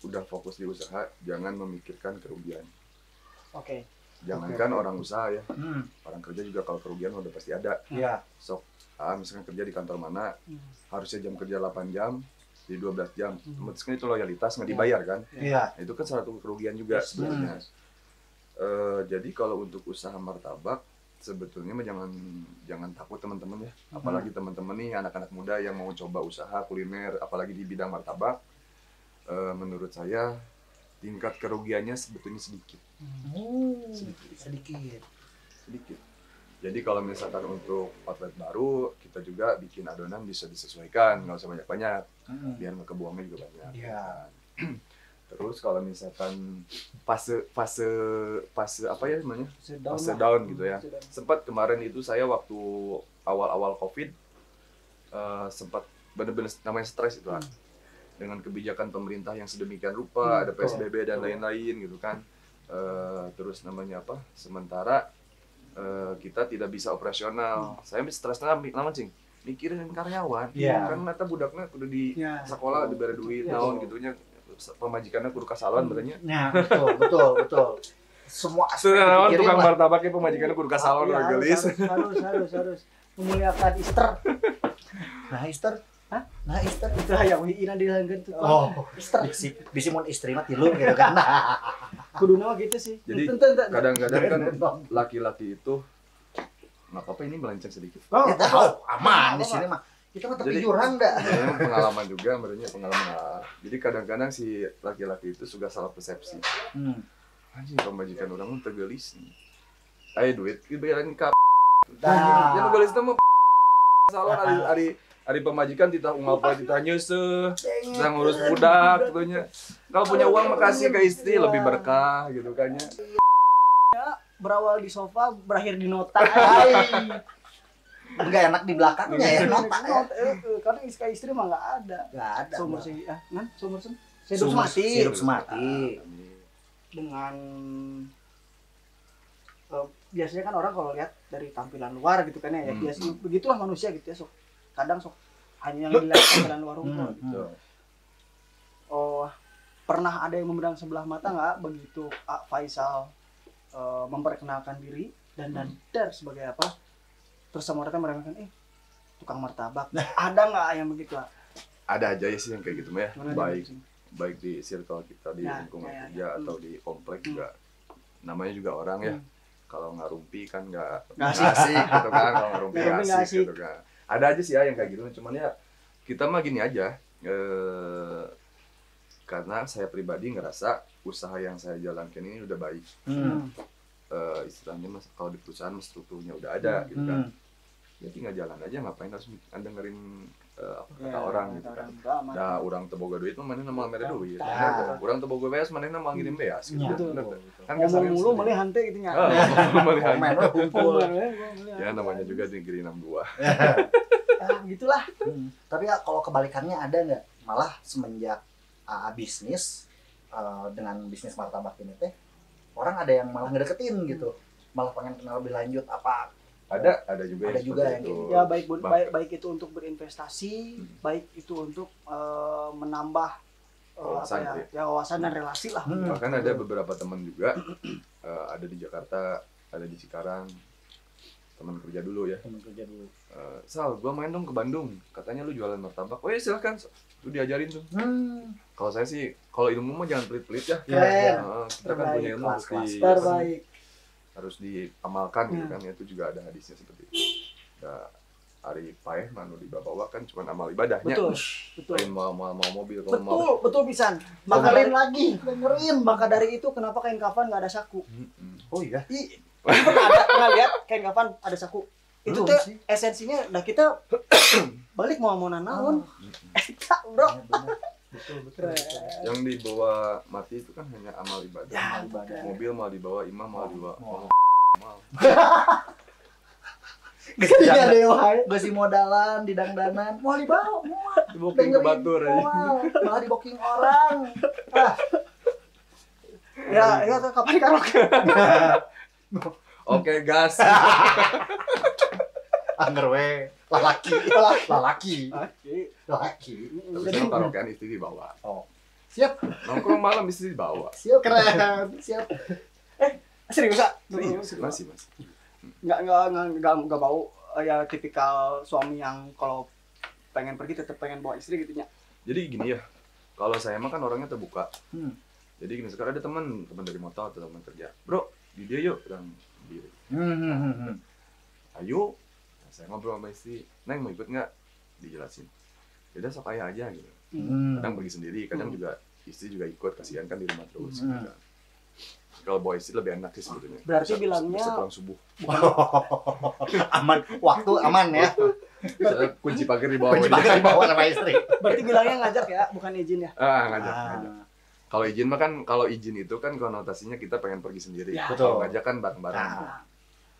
udah fokus di usaha, jangan memikirkan kerugian. Oke. Jangankan orang usaha ya, orang kerja juga kalau kerugian udah pasti ada. Iya. Sok, misalkan kerja di kantor mana, harusnya jam kerja 8 jam, di 12 jam. Terus kan itu loyalitas nggak dibayar kan? Iya. Itu kan salah satu kerugian juga sebenarnya. Jadi kalau untuk usaha martabak, sebetulnya mah jangan takut teman-teman ya. Apalagi teman-teman nih anak-anak muda yang mau coba usaha kuliner, apalagi di bidang martabak. Menurut saya tingkat kerugiannya sebetulnya sedikit. Sedikit. Jadi kalau misalkan untuk outlet baru, kita juga bikin adonan bisa disesuaikan, nggak usah banyak-banyak, biar kebuangnya juga banyak. Iya. Terus kalau misalkan fase apa ya namanya? Fase lah. down gitu ya. Sempat kemarin itu saya waktu awal-awal COVID sempat benar-benar namanya stres itu lah. Dengan kebijakan pemerintah yang sedemikian rupa, ada PSBB dan lain-lain gitu kan. Terus namanya apa? Sementara kita tidak bisa operasional. Saya stres lama cing. Mikirin karyawan. Kan ternyata budaknya udah di sekolah diberi duit naon gitunya. Pemajikannya kudu kasalon berarti. Nah, betul. Semua aspek dipikirin tukang lah. martabaknya pemajikannya kudu kasalon gelis. Harus memuliakan Easter. Nah, Easter. Hah? Nah, Easter. Itu hayang ina dilanggeun tuh. Easter. Bisi mun istri mah tilu gitu kan. Kuduna mah gitu sih. Jadi kadang-kadang kan laki-laki itu nggak apa-apa ini melenceng sedikit. Aman di sini mah. Kita mah tepi jurang dah. Pengalaman juga, sebenarnya pengalaman. Jadi kadang-kadang si laki-laki itu suka salah persepsi. Anjing pemajikan orang mah tegelis nih. Ayo duit dibayarin ka. Yang tegelis itu mah salah hari pemajikan kita unggal poe kita nyeuseut, kita ngurus budak gitunya. Kalau punya uang makasih ke istri lebih berkah gitu kan ya. Berawal di sofa, berakhir di nota. Enggak enak di belakangnya ya nota. Karena istri mah enggak ada. Enggak ada. Sumur sih, sumur Hidup semati. Dengan biasanya kan orang kalau lihat dari tampilan luar gitu kan ya, biasanya begitulah manusia gitu ya, kadang hanya yang dilihat tampilan luar rumput. Pernah ada yang memandang sebelah mata nggak begitu Faisal memperkenalkan diri dan dar sebagai apa? Terus sama mereka meremehkan, tukang martabak. Ada nggak yang begitu? Ada aja sih yang kayak gitu mah ya. Baik di circle kita di lingkungan kerja atau di komplek juga. Namanya juga orang ya. Kalau nggak rumpi kan nggak asik gitu kan. Kalau nggak rumpi asik gitu kan. Ada aja sih ya yang kayak gitu. Cuman ya kita mah gini aja. Karena saya pribadi ngerasa usaha yang saya jalankan ini udah baik. Istilahnya mas kalau di perusahaan strukturnya udah ada gitu kan. Jadi nggak jalan aja, ngapain harus dengerin apa kata orang gitu kan. Nah, orang teboga duit mah mana nama mere duit. Orang teboga beas mana nama ngirim beas gitu. Kan ngomong mulu meuli hante gitu nya. Meuli hante. Kumpul. Ya namanya juga negeri 62. Begitulah. Tapi ya kalau kebalikannya ada nggak? Malah semenjak bisnis dengan bisnis martabak ini teh orang ada yang malah ngedeketin gitu, malah pengen kenal lebih lanjut apa? Ada juga yang itu. Ya baik itu untuk berinvestasi, baik itu untuk menambah wawasan dan relasi lah. Bahkan ada beberapa teman juga ada di Jakarta, ada di Cikarang. Teman kerja dulu ya. Sal, gua main dong ke Bandung. Katanya lu jualan martabak. Oh ya silahkan. Lu diajarin tuh. Kalau saya sih, kalau ilmu mah jangan pelit-pelit ya. Kita kan punya ilmu harus diamalkan gitu kan. Itu juga ada hadisnya seperti itu. Ada hari paeh manu dibawa kan cuma amal ibadahnya. Betul. Lain mau mobil kalau mau. Betul pisan. Dengerin lagi, dengerin. Maka dari itu kenapa kain kafan nggak ada saku? Oh iya. Pernah lihat kain kafan ada saku? Itu teh esensinya dah kita balik mau naon. Bro. Betul. Yang dibawa mati itu kan hanya amal ibadah. Mobil mau dibawa, imam mau dibawa. Gak sih modalan di dangdanan mau dibawa di booking ke Batur aja. Malah di booking orang. Ya kapan karaoke? Oke gas. Angger we lalaki. Tapi kalau karaokean istri dibawa. Siap. Nongkrong malam istri dibawa. Siap. Keren. Siap. Serius Masih. Nggak bau ya tipikal suami yang kalau pengen pergi tetap pengen bawa istri gitu nya. Jadi gini ya, kalau saya mah kan orangnya terbuka. Jadi gini, sekarang ada teman dari motor atau teman kerja, bro di dia yuk dan diri. ayo. Nah, saya ngobrol sama istri, Neng mau ikut nggak? Dijelasin, yaudah sok ayah aja gitu. Kadang pergi sendiri, kadang juga istri juga ikut, kasihan kan di rumah terus. Gitu. Kalau bawa istri lebih enak sih sebetulnya. Berarti bilangnya bisa pulang subuh. Aman, waktu aman ya. Saya kunci pagar di bawah. Kunci pagar di bawah sama istri. Berarti bilangnya ngajak ya, bukan izin ya? Ngajak. Kalau izin mah kan, kalau izin itu kan konotasinya kita pengen pergi sendiri. Ya, kalau ngajak kan bareng-bareng.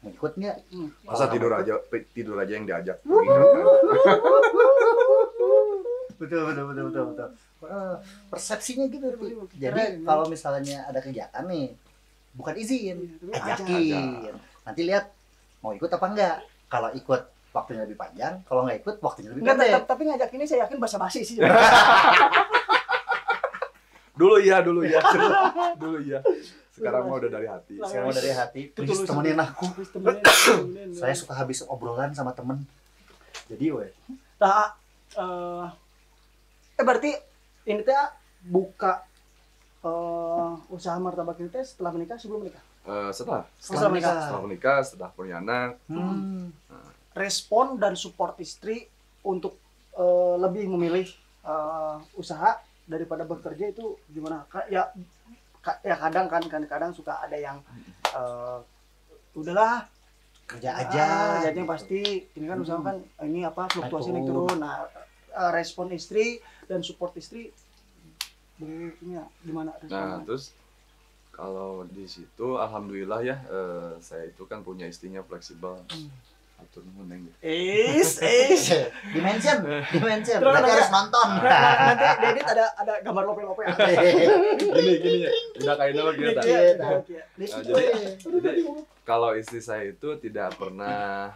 Ikut nggak? Masa tidur aja yang diajak. Betul. Persepsinya gitu. Jadi kalau misalnya ada kegiatan nih, bukan izin, ajakin. Nanti lihat mau ikut apa enggak. Kalau ikut waktunya lebih panjang, kalau nggak ikut waktunya lebih pendek. Tapi ngajak ini saya yakin basa-basi sih. Dulu iya. Sekarang mah udah dari hati. Please temenin aku. Saya suka habis obrolan sama temen. Jadi Nah, berarti ini teh buka usaha martabak ini teh setelah menikah, sebelum menikah? Setelah menikah, setelah punya anak. Respon dan support istri untuk lebih memilih usaha daripada bekerja itu gimana? Ya kadang suka ada yang udahlah kerja aja. Kerjanya pasti ini kan usaha kan ini apa fluktuasi naik turun. Nah, respon istri dan support istri ini gimana responnya? Nah, terus kalau di situ alhamdulillah ya, saya itu kan punya istrinya fleksibel. Atur nuhun Neng. Dimension. Berarti harus nonton. Nanti Dedit ada gambar lope-lope. Gini. Udah kayak nama kita. Jadi kalau istri saya itu tidak pernah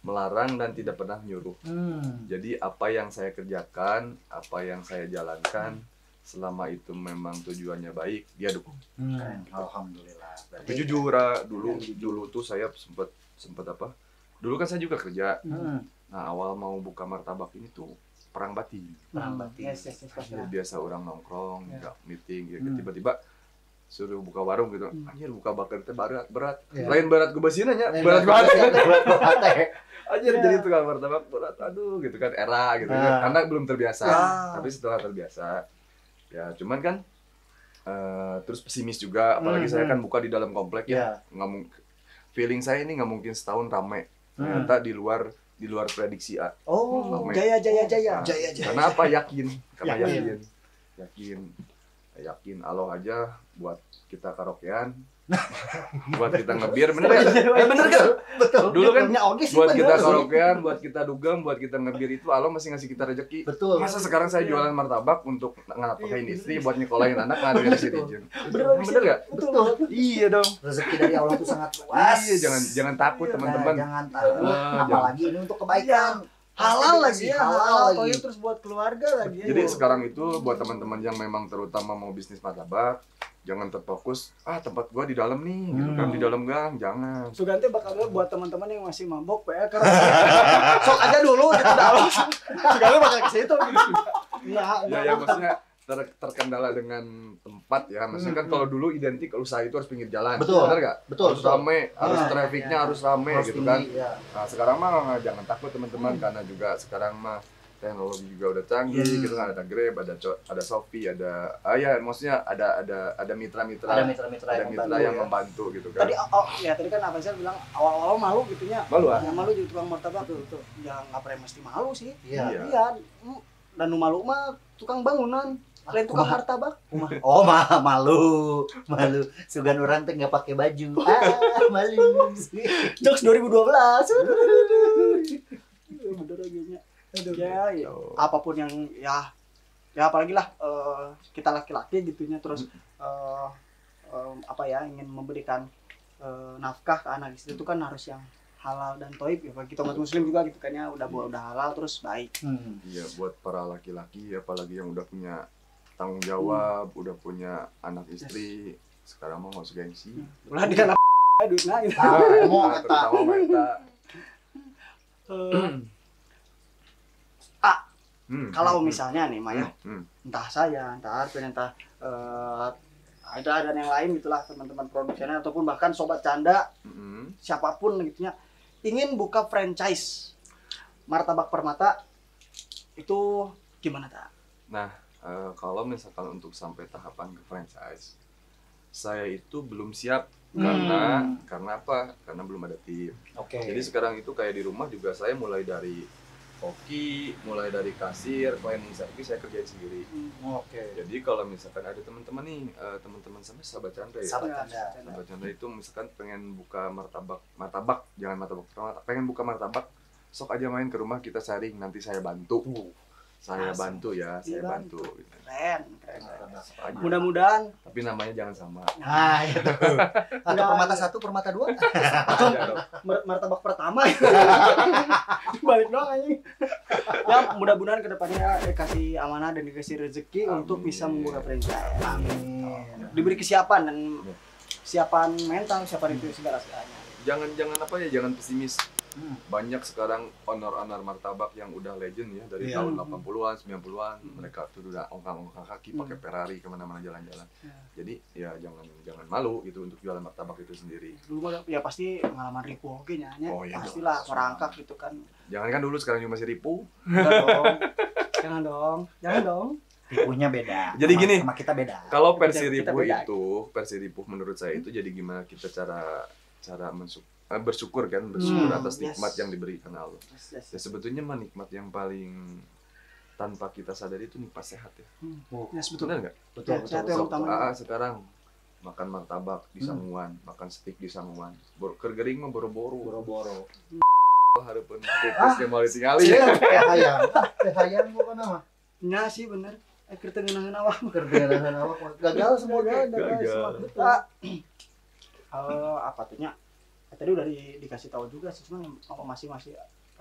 melarang dan tidak pernah menyuruh. Jadi apa yang saya kerjakan, apa yang saya jalankan, selama itu memang tujuannya baik, dia dukung. Alhamdulillah. Tapi jujur, dulu tuh saya sempat apa? Dulu kan saya juga kerja. Nah, awal mau buka martabak ini tuh perang batin. Yes. Biasa orang nongkrong, meeting, gitu. Tiba-tiba suruh buka warung gitu. Anjir, buka bakar teh berat. Lain berat gue basian aja, berat banget. Anjir, jadi tukang martabak berat. Aduh, gitu kan era gitu kan. Karena belum terbiasa. Tapi setelah terbiasa, ya cuman kan terus pesimis juga, apalagi saya kan buka di dalam komplek ya. Feeling saya ini nggak mungkin setahun rame. Ternyata di luar prediksi A. Jaya. Karena apa? Yakin. Allah aja buat kita karaokean, buat kita ngebir, bener kan? Betul. Dulu kan buat kita karaokean, buat kita dugem, buat kita ngebir itu Allah masih ngasih kita rezeki. Betul. Masa sekarang saya jualan martabak untuk ngapakain istri, buat nyekolahin anak, nggak ada izin. Bener nggak? Betul. Iya dong. Rezeki dari Allah itu sangat luas. Iya, jangan takut teman-teman. Jangan takut. Apalagi ini untuk kebaikan. Halal lagi ya, halal lagi. Terus buat keluarga lagi. Jadi sekarang itu buat teman-teman yang memang terutama mau bisnis martabak, jangan terfokus, tempat gua di dalam nih, gitu kan, di dalam gang, jangan. Suganti bakal buat teman-teman yang masih mabok, karena sok aja dulu di dalam. Suganti bakal ke situ gitu. Ya maksudnya terkendala dengan tempat ya, maksudnya kan kalau dulu identik usaha itu harus pinggir jalan, benar nggak? Harus rame, harus trafficnya harus rame gitu kan. Nah sekarang mah jangan takut teman-teman, karena juga sekarang mah teknologi juga udah canggih gitu kan, ada Grab, ada Shopee, ada maksudnya ada mitra-mitra yang membantu gitu kan. Tadi kan Abang bilang awal-awal malu gitunya. Malu malu jadi tukang martabak tuh. Ya nggak pernah mesti malu sih. Iya. Dan malu mah tukang bangunan. Lain tukang martabak. Malu. Sugan orang teh nggak pakai baju. Malu. Jokes 2012. Bener aja. Ya, apapun yang ya apalagi lah kita laki-laki gitunya, terus ingin memberikan nafkah ke anak istri itu kan harus yang halal dan toib ya, bagi kita umat muslim juga gitu kan ya, udah halal terus baik. Iya, buat para laki-laki apalagi yang udah punya tanggung jawab, udah punya anak istri, sekarang mau nggak gengsi. Ulah di kana duitnya gitu. Terutama meta. Kalau misalnya nih Maya, entah saya, entah Arvin, entah ada yang lain gitulah, teman-teman produksinya ataupun bahkan sobat canda, siapapun gitunya, ingin buka franchise Martabak Permata itu gimana tak? Nah, kalau misalkan untuk sampai tahapan ke franchise, saya itu belum siap karena apa? Karena belum ada tim. Jadi sekarang itu kayak di rumah juga saya mulai dari koki, mulai dari kasir, cleaning service saya kerjain sendiri. Jadi kalau misalkan ada teman-teman nih, teman-teman sama sahabat Chandra ya. Sahabat Chandra itu misalkan pengen buka martabak, jangan martabak permata, pengen buka martabak, sok aja main ke rumah kita sharing, nanti saya bantu. Saya bantu ya, saya bantu. Keren. Mudah-mudahan. Tapi namanya jangan sama. Nah, itu. Atau Permata 1, Permata 2. Martabak pertama. Balik doang anjing. Ya, mudah-mudahan kedepannya dikasih amanah dan dikasih rezeki untuk bisa membuka franchise. Amin. Diberi kesiapan dan kesiapan mental, kesiapan itu segala-galanya. Jangan pesimis. Banyak sekarang owner martabak yang udah legend ya dari tahun 80-an, 90-an, mereka tuh udah ongkang-ongkang kaki pakai Ferrari kemana-mana jalan-jalan. Jadi ya jangan malu gitu untuk jualan martabak itu sendiri. Dulu ya pasti pengalaman ripu oke nyanya. Pastilah merangkak gitu kan. Jangan kan dulu, sekarang juga masih ripu. Jangan dong. Ripunya beda. Jadi gini, sama kita beda. Kalau versi ripu menurut saya itu jadi gimana kita cara bersyukur atas nikmat yang diberikan Allah. Ya sebetulnya mah nikmat yang paling tanpa kita sadari itu nikmat sehat ya. Betul. Benar nggak? Betul. Sekarang makan martabak di Sanguan, makan steak di Sanguan, kergering mah boro-boro. Harapan tipsnya mau ditinggali ya. Hayang bukan nama. Nya sih bener. Kertengeunangan awak. Gagal semua. Apa tuhnya? Tadi udah dikasih tahu juga sih, cuman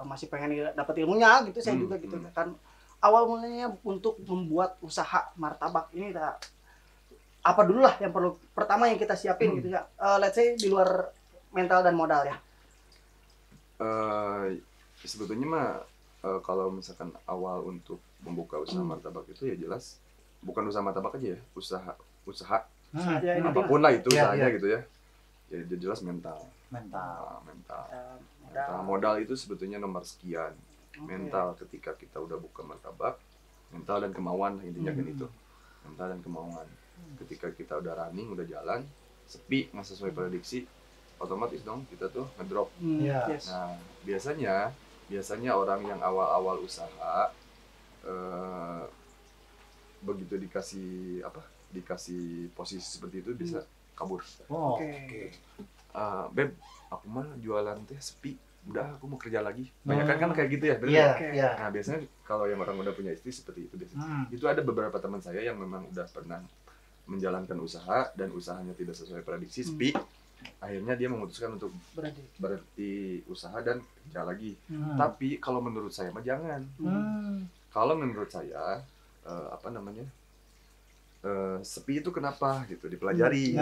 masih pengen dapat ilmunya gitu. Saya juga gitu kan. Awal mulanya untuk membuat usaha martabak ini apa dulu lah yang pertama yang kita siapin gitu ya. Let's say di luar mental dan modal ya. Sebetulnya mah kalau misalkan awal untuk membuka usaha martabak itu ya jelas bukan usaha martabak aja ya, usaha apapun lah itu usahanya gitu ya. Ya jelas mental. Modal itu sebetulnya nomor sekian. Mental ketika kita udah buka martabak, mental dan kemauan intinya kan itu. Mental dan kemauan. Ketika kita udah running, udah jalan, sepi nggak sesuai prediksi, otomatis dong kita tuh ngedrop. Nah biasanya orang yang awal-awal usaha begitu dikasih posisi seperti itu bisa kabur. Beb, aku mah jualan teh sepi, udah aku mau kerja lagi. Banyak kan kayak gitu ya, bener? Nah biasanya kalau yang orang udah punya istri seperti itu biasanya. Itu ada beberapa teman saya yang memang udah pernah menjalankan usaha dan usahanya tidak sesuai prediksi, sepi. Akhirnya dia memutuskan untuk berhenti usaha dan kerja lagi. Tapi kalau menurut saya mah jangan. Kalau menurut saya sepi itu kenapa gitu dipelajari.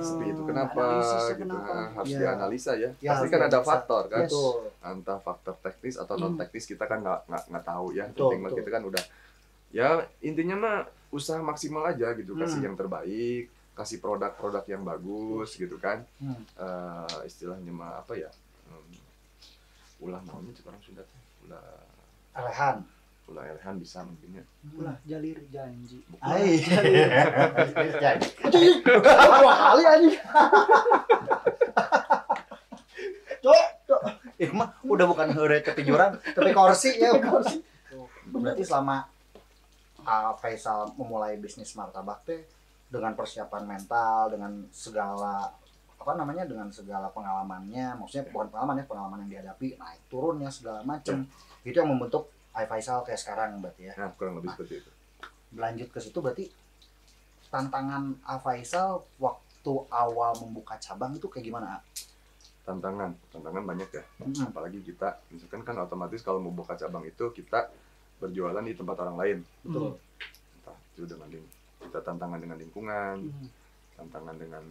Sepi itu kenapa gitu. Harus dianalisa ya. Pasti kan ada faktor kan. Entah faktor teknis atau non teknis kita kan nggak tahu ya. Penting mah kita kan udah ya intinya mah usaha maksimal aja gitu, kasih yang terbaik, kasih produk-produk yang bagus gitu kan. Istilahnya mah apa ya? Ulah namanya orang Sunda teh. Ulah elehan bisa mungkin ya. Ulah jalir janji. Janji. Dua kali anjing. Mah udah bukan heure tapi jurang, tapi kursi ya. Berarti selama Faisal memulai bisnis martabak teh dengan persiapan mental, dengan segala dengan segala pengalamannya, maksudnya bukan pengalaman yang dihadapi, naik turunnya segala macam, itu yang membentuk Faisal kayak sekarang berarti ya. Kurang lebih seperti itu. Lanjut ke situ berarti tantangan Faisal waktu awal membuka cabang itu kayak gimana? Tantangan banyak ya. Apalagi kita misalkan kan otomatis kalau mau buka cabang itu kita berjualan di tempat orang lain. Betul. Entah itu dengan kita tantangan dengan lingkungan, tantangan dengan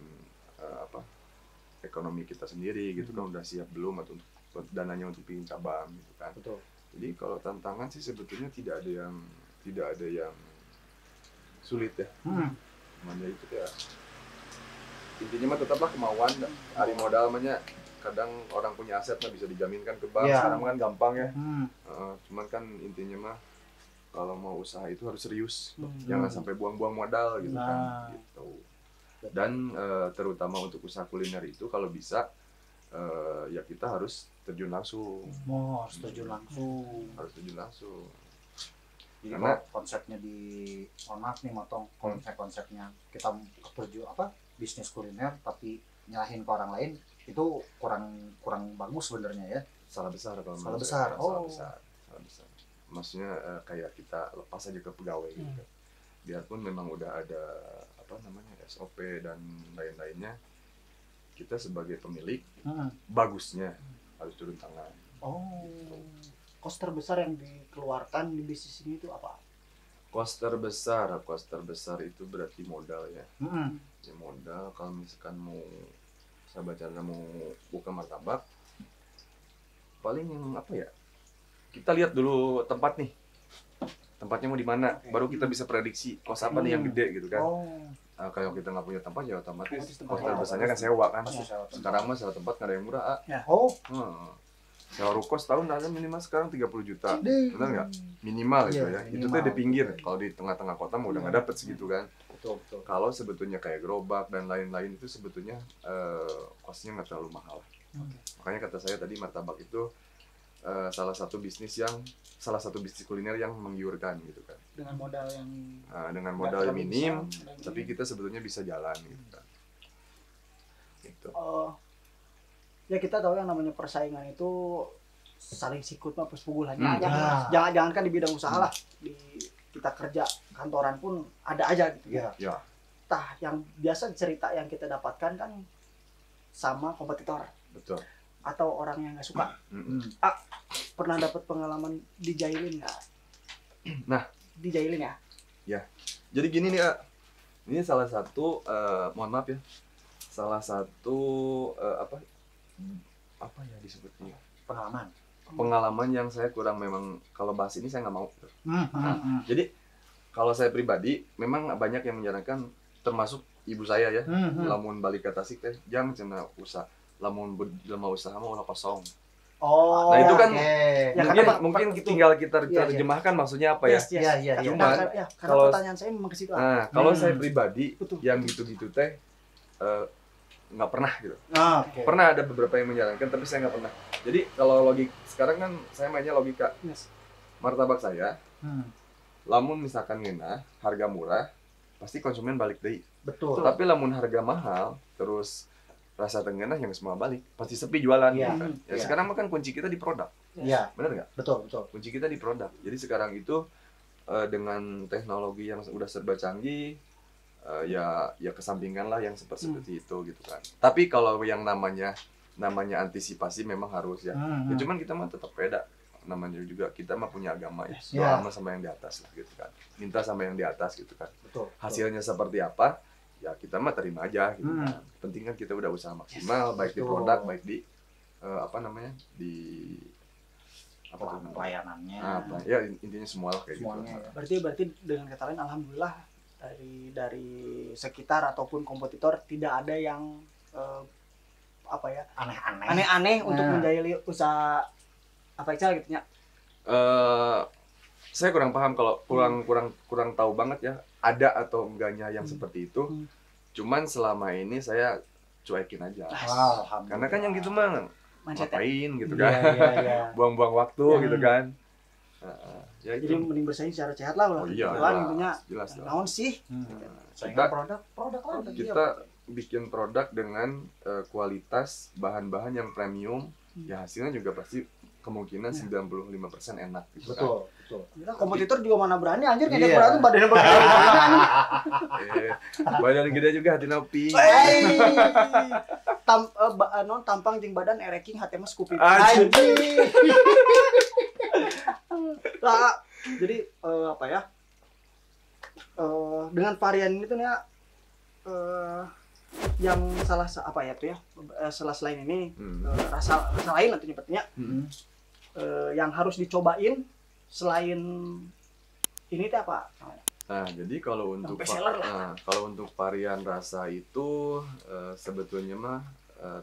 ekonomi kita sendiri gitu kan, udah siap belum atau untuk dananya untuk bikin cabang gitu kan. Betul. Jadi kalau tantangan sih sebetulnya tidak ada yang sulit ya. Namanya itu ya intinya mah tetaplah kemauan, dari modal namanya kadang orang punya aset mah bisa dijaminkan ke bank. Iya. Sekarang kan gampang ya. Cuman kan intinya mah kalau mau usaha itu harus serius, jangan sampai buang-buang modal gitu kan. Gitu. Dan terutama untuk usaha kuliner itu kalau bisa ya kita harus terjun langsung. Harus terjun langsung. Harus terjun langsung. Jadi Karena kalau konsepnya mohon maaf nih motong, konsepnya kita terjun bisnis kuliner tapi nyalahin ke orang lain itu kurang bagus sebenarnya ya. Salah besar kalau Salah menurut besar. saya. Salah besar. Maksudnya kayak kita lepas aja ke pegawai gitu kan. Biarpun memang udah ada SOP dan lain-lainnya, kita sebagai pemilik bagusnya harus turun tangan. Gitu. Kos terbesar yang dikeluarkan di bisnis ini itu apa? Kos terbesar itu berarti modal ya. Ya modal, kalau misalkan sahabat channel mau buka martabak, paling yang kita lihat dulu tempatnya mau di mana, baru kita bisa prediksi kos apa nih yang gede gitu kan. Kalau kita nggak punya tempat ya otomatis kos terbesarnya kan sewa kan. Sekarang mah sewa tempat nggak ada yang murah. Sewa ruko setahun ada minimal sekarang 30 juta, benar nggak? Minimal itu ya. Itu tuh di pinggir. Kalau di tengah-tengah kota mah udah nggak dapet segitu kan. Betul. Kalau sebetulnya kayak gerobak dan lain-lain itu sebetulnya kosnya nggak terlalu mahal. Makanya kata saya tadi martabak itu salah satu bisnis kuliner yang menggiurkan gitu kan. Dengan modal yang minim, tapi kita sebetulnya bisa jalan gitu kan. Gitu. Ya kita tahu yang namanya persaingan itu saling sikut mah pugulannya aja. Jangankan di bidang usaha lah, di kita kerja kantoran pun ada aja gitu. Ya. Tah yang biasa cerita yang kita dapatkan kan sama kompetitor. Betul. Atau orang yang nggak suka. Pernah dapat pengalaman dijailin nggak? Nah, dijailin ya? Ya. Jadi gini nih, ini salah satu mohon maaf ya. Salah satu apa ya disebutnya? Pengalaman yang saya kurang, memang kalau bahas ini saya nggak mau. Jadi kalau saya pribadi memang banyak yang menyarankan, termasuk ibu saya ya, lamun balik ke Tasik teh jangan cina usaha, lamun jelema usaha mah ulah kosong. Nah itu kan mungkin tinggal kita terjemahkan maksudnya apa ya. Cuman kalau pertanyaan saya memang ke situ. Nah kalau saya pribadi yang gitu-gitu teh nggak pernah gitu. Pernah ada beberapa yang menyarankan tapi saya nggak pernah. Jadi kalau logik sekarang kan saya mainnya logika. Martabak saya, lamun misalkan ngena harga murah, pasti konsumen balik deui. Betul. Tapi lamun harga mahal, terus rasa tengenah yang semua balik, pasti sepi jualan. Kan? Sekarang kan kunci kita di produk. Benar nggak? Betul. Kunci kita di produk. Jadi sekarang itu dengan teknologi yang udah serba canggih, ya kesampingkan lah yang seperti itu gitu kan. Tapi kalau yang namanya antisipasi memang harus ya. Ya cuman kita mah tetap beda. Namanya juga kita mah punya agama ya. Doa sama yang di atas lah gitu kan. Minta sama yang di atas gitu kan. Hasilnya seperti apa? Ya kita mah terima aja gitu kan. Penting kan kita udah usaha maksimal, baik di produk, baik di pelayanannya. Ya intinya semua lah kayak semuanya, gitu. Berarti dengan kata lain alhamdulillah dari sekitar ataupun kompetitor tidak ada yang aneh-aneh untuk menjaili usaha apa aja gitu ya. Saya kurang paham, kalau kurang tahu banget ya ada atau enggaknya yang seperti itu. Cuman selama ini saya cuekin aja. Karena kan yang gitu mah ngapain gitu kan. Buang-buang waktu gitu kan. Jadi mending bersaing secara sehat lah. Intinya jelas. Naon sih? Kita bikin produk dengan kualitas bahan-bahan yang premium, ya hasilnya juga pasti kemungkinan 95% enak gitu kan. Betul. Kompetitor juga mana berani anjir ngajak berat tuh badannya berani. Badan gede juga hati nopi. Tampang jeung badan ereking hati mah Scoopy. Jadi dengan varian ini tuh ya yang selain ini rasa lain nantinya pentingnya yang harus dicobain selain ini teh apa? Nah, jadi kalau untuk varian rasa itu sebetulnya mah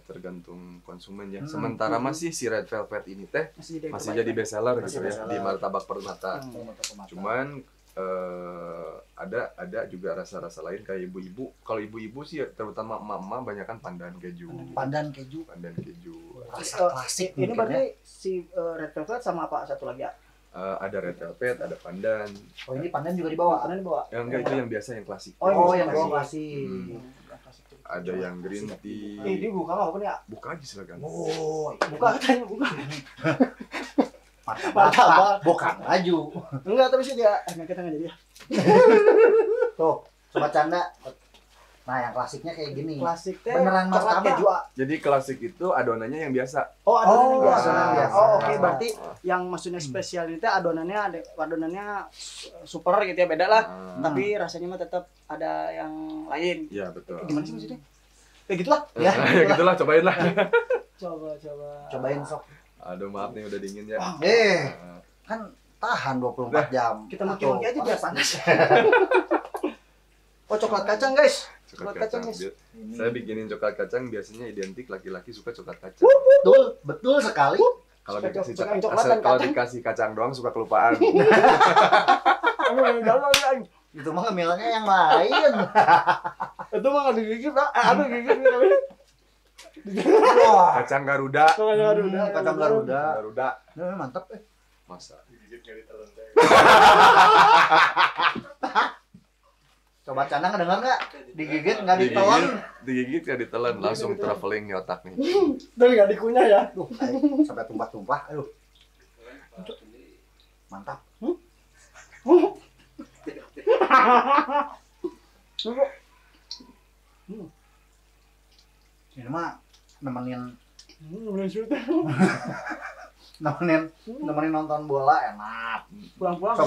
tergantung konsumen ya. Sementara masih si Red Velvet ini teh masih jadi best seller gitu ya di Martabak Permata. Cuman ada juga rasa-rasa lain kayak ibu-ibu. Kalau ibu-ibu sih terutama emak-emak banyakan pandan keju. Pandan keju. Rasa klasik. Ini berarti si Red Velvet sama apa satu lagi ya? Ada Red Velvet, ada pandan. Oh ini pandan juga dibawa. Pandan dibawa. Yang enggak itu yang biasa yang klasik. Oh yang bawa klasik. Ada yang green tea. Ini buka apa ya? Buka aja silakan. Oh, buka katanya buka. Martabak bukan laju. Enggak, tapi sih dia kita nggak jadi ya. Tuh, sobat canda. Nah, yang klasiknya kayak gini. Klasik teh beneran martabak. Jadi klasik itu adonannya yang biasa. Oh, adonannya biasa. biasa. Oh, oke, berarti yang maksudnya spesial itu adonannya super gitu ya, beda lah. Tapi rasanya mah tetap ada yang lain. Iya, betul. Gimana sih maksudnya? Ya gitulah. Ya gitulah, cobain lah. Cobain sok. Aduh, maaf nih udah dingin ya. Kan tahan 24 jam. Kita maki-maki aja biar panas. Oh, coklat kacang, guys. Coklat kacang. Saya bikinin coklat kacang biasanya identik laki-laki suka coklat kacang. Betul sekali. Kalau dikasih kacang doang suka kelupaan. Itu mah ngemilnya yang lain. Itu mah nggak digigit, Pak. Ada gigit Kacang Garuda. Kacang Garuda. Mantap Masa digigit nggak ditelan teh. Coba Canda ngedengar nggak? Digigit nggak ditelan? Digigit nggak ditelan, langsung traveling nih otak nih. Dan nggak dikunyah ya? Sampai tumpah-tumpah, aduh. Mantap. Ini mah nemenin nonton bola enak. Pulang-pulang.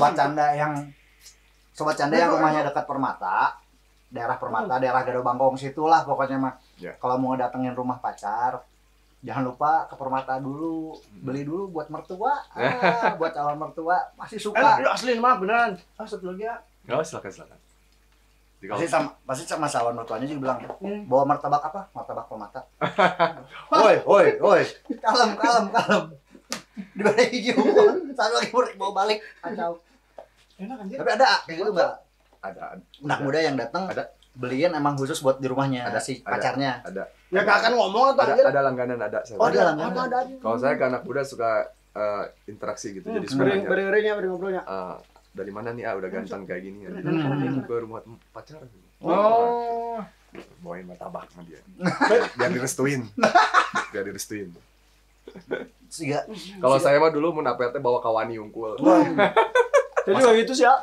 Sobat Canda yang rumahnya dekat Permata, daerah Gado Bangkong situlah pokoknya mah. Yeah. Kalau mau datengin rumah pacar, jangan lupa ke Permata dulu, beli dulu buat mertua, buat calon mertua masih suka. Asli mah beneran. Satu lagi ya. Silakan. Pasti sama calon mertuanya juga bilang, bawa martabak apa? Martabak Permata. Woi, kalem. Di balik hijau, satu lagi mau balik, kacau. Enak anjir. Tapi ada kayak gitu nggak? Ada. Anak muda yang datang beliin emang khusus buat di rumahnya pacarnya. Ada. Ya nggak akan ngomong atau ada langganan ada. Ada langganan. Kalau saya ke anak muda suka interaksi gitu, jadi suka nanya. Beri ngobrolnya. Dari mana nih? Udah ganteng kayak gini. Ke rumah pacar. Oh. Bawain martabak sama dia. Biar direstuin. Kalau saya mah dulu mun apete bawa kawani unggul. Jadi begitu sih ya.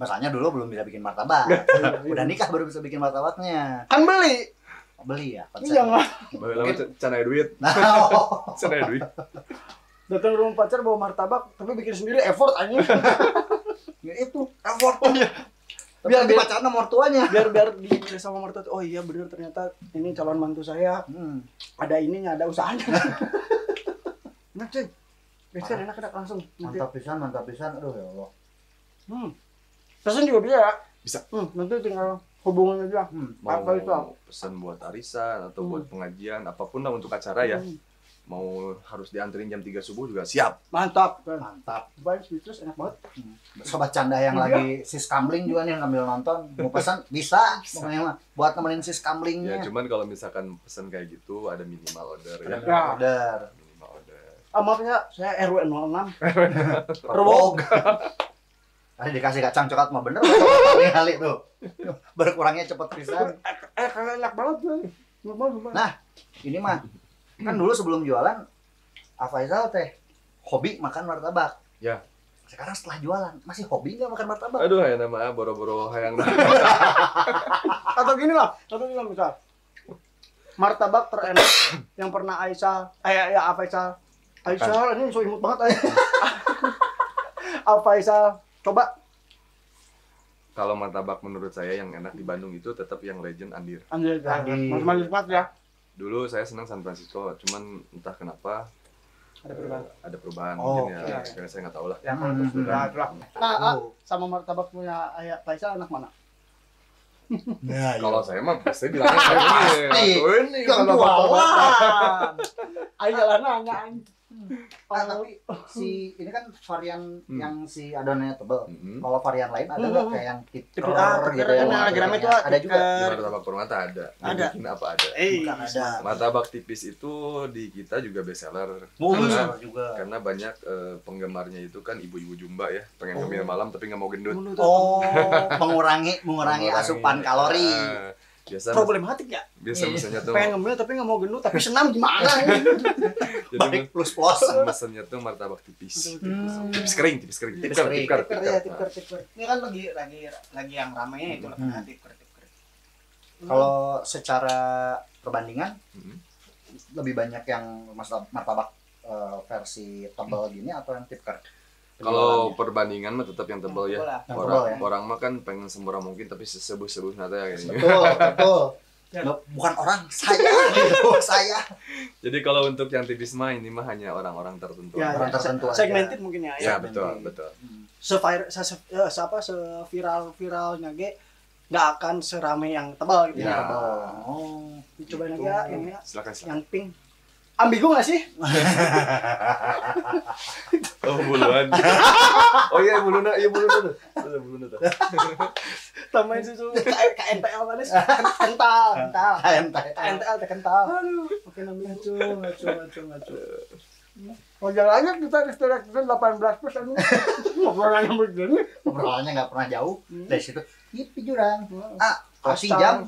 Masanya dulu belum bisa bikin martabak. Udah nikah baru bisa bikin martabaknya. Kan beli ya. Iya nggak? Lama canai duit. Canai duit. Datang rumah pacar bawa martabak, tapi bikin sendiri effort aja. Ya itu effortnya. Biar pacaran sama mertuanya. Biar di sama mertua. Oh iya bener ternyata ini calon mantu saya. Ada ininya, ada usahanya. Nah cuy. Biasanya enak langsung. Mantap pisan. Aduh ya Allah. Pesan juga bisa ya? Bisa. Nanti tinggal hubungan aja. Mau pesan buat arisan atau buat pengajian, apapun lah untuk acara ya. Mau harus dianterin jam 3 subuh juga siap. Mantap. Baik, terus enak banget. Sobat Canda yang lagi sis kamling juga nih ngambil nonton, mau pesan bisa. Pokoknya mah buat nemenin sis kamlingnya. Ya cuman kalau misalkan pesan kayak gitu ada minimal order ya. Order. Maaf ya, saya RW 06. Perwog. Tadi dikasih kacang coklat mah bener kali tuh. Berkurangnya cepet pisan. Kagak enak banget tuh. Nah, ini mah kan dulu sebelum jualan Afaizal teh hobi makan martabak. Ya. Sekarang setelah jualan masih hobi nggak makan martabak? Aduh, ya nama boro-boro hayang. Atau gini lah misal. Martabak terenak yang pernah Aisyah ini so imut banget Afaizal coba. Kalau martabak menurut saya yang enak di Bandung itu tetap yang legend Andir. Mas ya. Dulu saya senang San Francisco, cuman entah kenapa ada perubahan mungkin ya. Saya nggak tahu lah. Ya, sama martabak punya Ayah Faisal anak mana? Nah, Kalau saya mah pasti bilangnya kayak Pasti. ini Yang kalau Wah. Ayo jalan nanya anjing. tapi si ini kan varian yang si adonannya tebel. Mm-mm. Kalau varian lain ada nggak kayak yang Tipis, tipker gitu ya? kan yang lagi rame tuh Ada juga. Di martabak Purmata ada. Ada. Bikin apa ada? Bukan ada. Martabak tipis itu di kita juga best seller. Besar juga. Karena banyak penggemarnya itu kan ibu-ibu jumba ya, pengen ngemil malam tapi nggak mau gendut. Oh, mengurangi asupan kalori. Biasa Problematik ya. mesennya tuh Pengen ngemil tapi nggak mau gendut tapi senam gimana? jadi Balik plus plus. mesennya tuh martabak tipis. Hmm. Tipis kering. Tipis kering. Tipker. Tipker. Ini kan lagi yang ramainya itu lah tipker. Kalau secara perbandingan Hmm. lebih banyak yang martabak versi tebal gini atau yang tipker? Kalau perbandingan mah tetap yang tebal ya. Yang tebal ya. Orang mah kan pengen semurah mungkin tapi sesebuh nata ya kayaknya. Betul. Bukan orang, saya gitu, saya. Jadi kalau untuk yang tipis mah ini mah hanya orang-orang tertentu. Ya, Orang tertentu aja. segmented mungkin ya. Ya, Ya. betul. Seviral-viralnya ge nggak akan serame yang tebal gitu Ya. ya. Oh, Dicobain aja yang ini, Silakan. yang pink. Ambigu nggak sih? Oh, buluan. Oh iya, buluna tuh. Buluna tuh. Tambahin susu KNTL manis. Kental. KNTL teh kental. Aduh, makin ambigu. Ngaco. Oh, jalannya kita distraction 18% ngobrolannya begini. obrolannya nggak pernah jauh dari situ. Itu jurang. Closing jam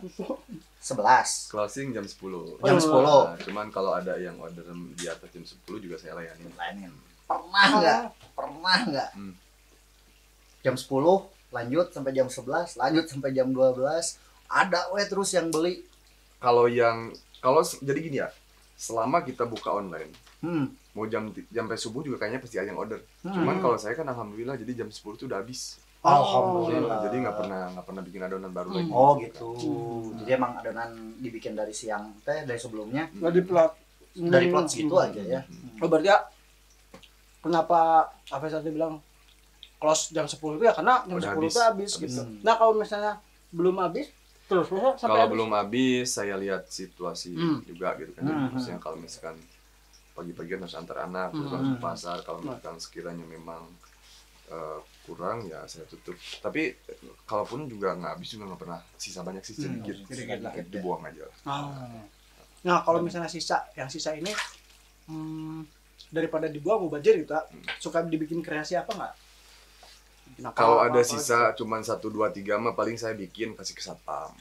11. Closing jam 10. Jam 10. Nah, cuman kalau ada yang order di atas jam 10 juga saya layanin. Lainin. Pernah nggak? Jam 10 lanjut sampai jam 11, lanjut sampai jam 12. Ada terus yang beli. Jadi gini ya, selama kita buka online, mau sampai subuh juga kayaknya pasti ada yang order. Cuman kalau saya kan alhamdulillah jadi jam 10 tuh udah habis. Alhamdulillah. Jadi nggak pernah bikin adonan baru lagi. Oh gitu. Jadi emang adonan dibikin dari siang dari sebelumnya Nggak diplot. dari plot segitu aja ya. Oh, berarti ya kenapa apa tadi bilang close jam 10 itu ya karena jam Udah 10 itu habis habis. gitu. Nah, kalau misalnya belum habis terus sampai Kalau habis. belum habis saya lihat situasi juga gitu kan. Jadi maksudnya kalau misalkan pagi-pagi harus antar anak terus langsung ke pasar, kalau misalkan sekiranya memang kurang ya saya tutup. Tapi kalaupun juga nggak habis juga nggak pernah sisa banyak sih sedikit dibuang aja. Nah, kalau misalnya sisa ini daripada dibuang mubazir gitu, suka dibikin kreasi apa nggak? Kalau ada sisa cuman 1, 2, 3 mah paling saya bikin kasih ke satpam.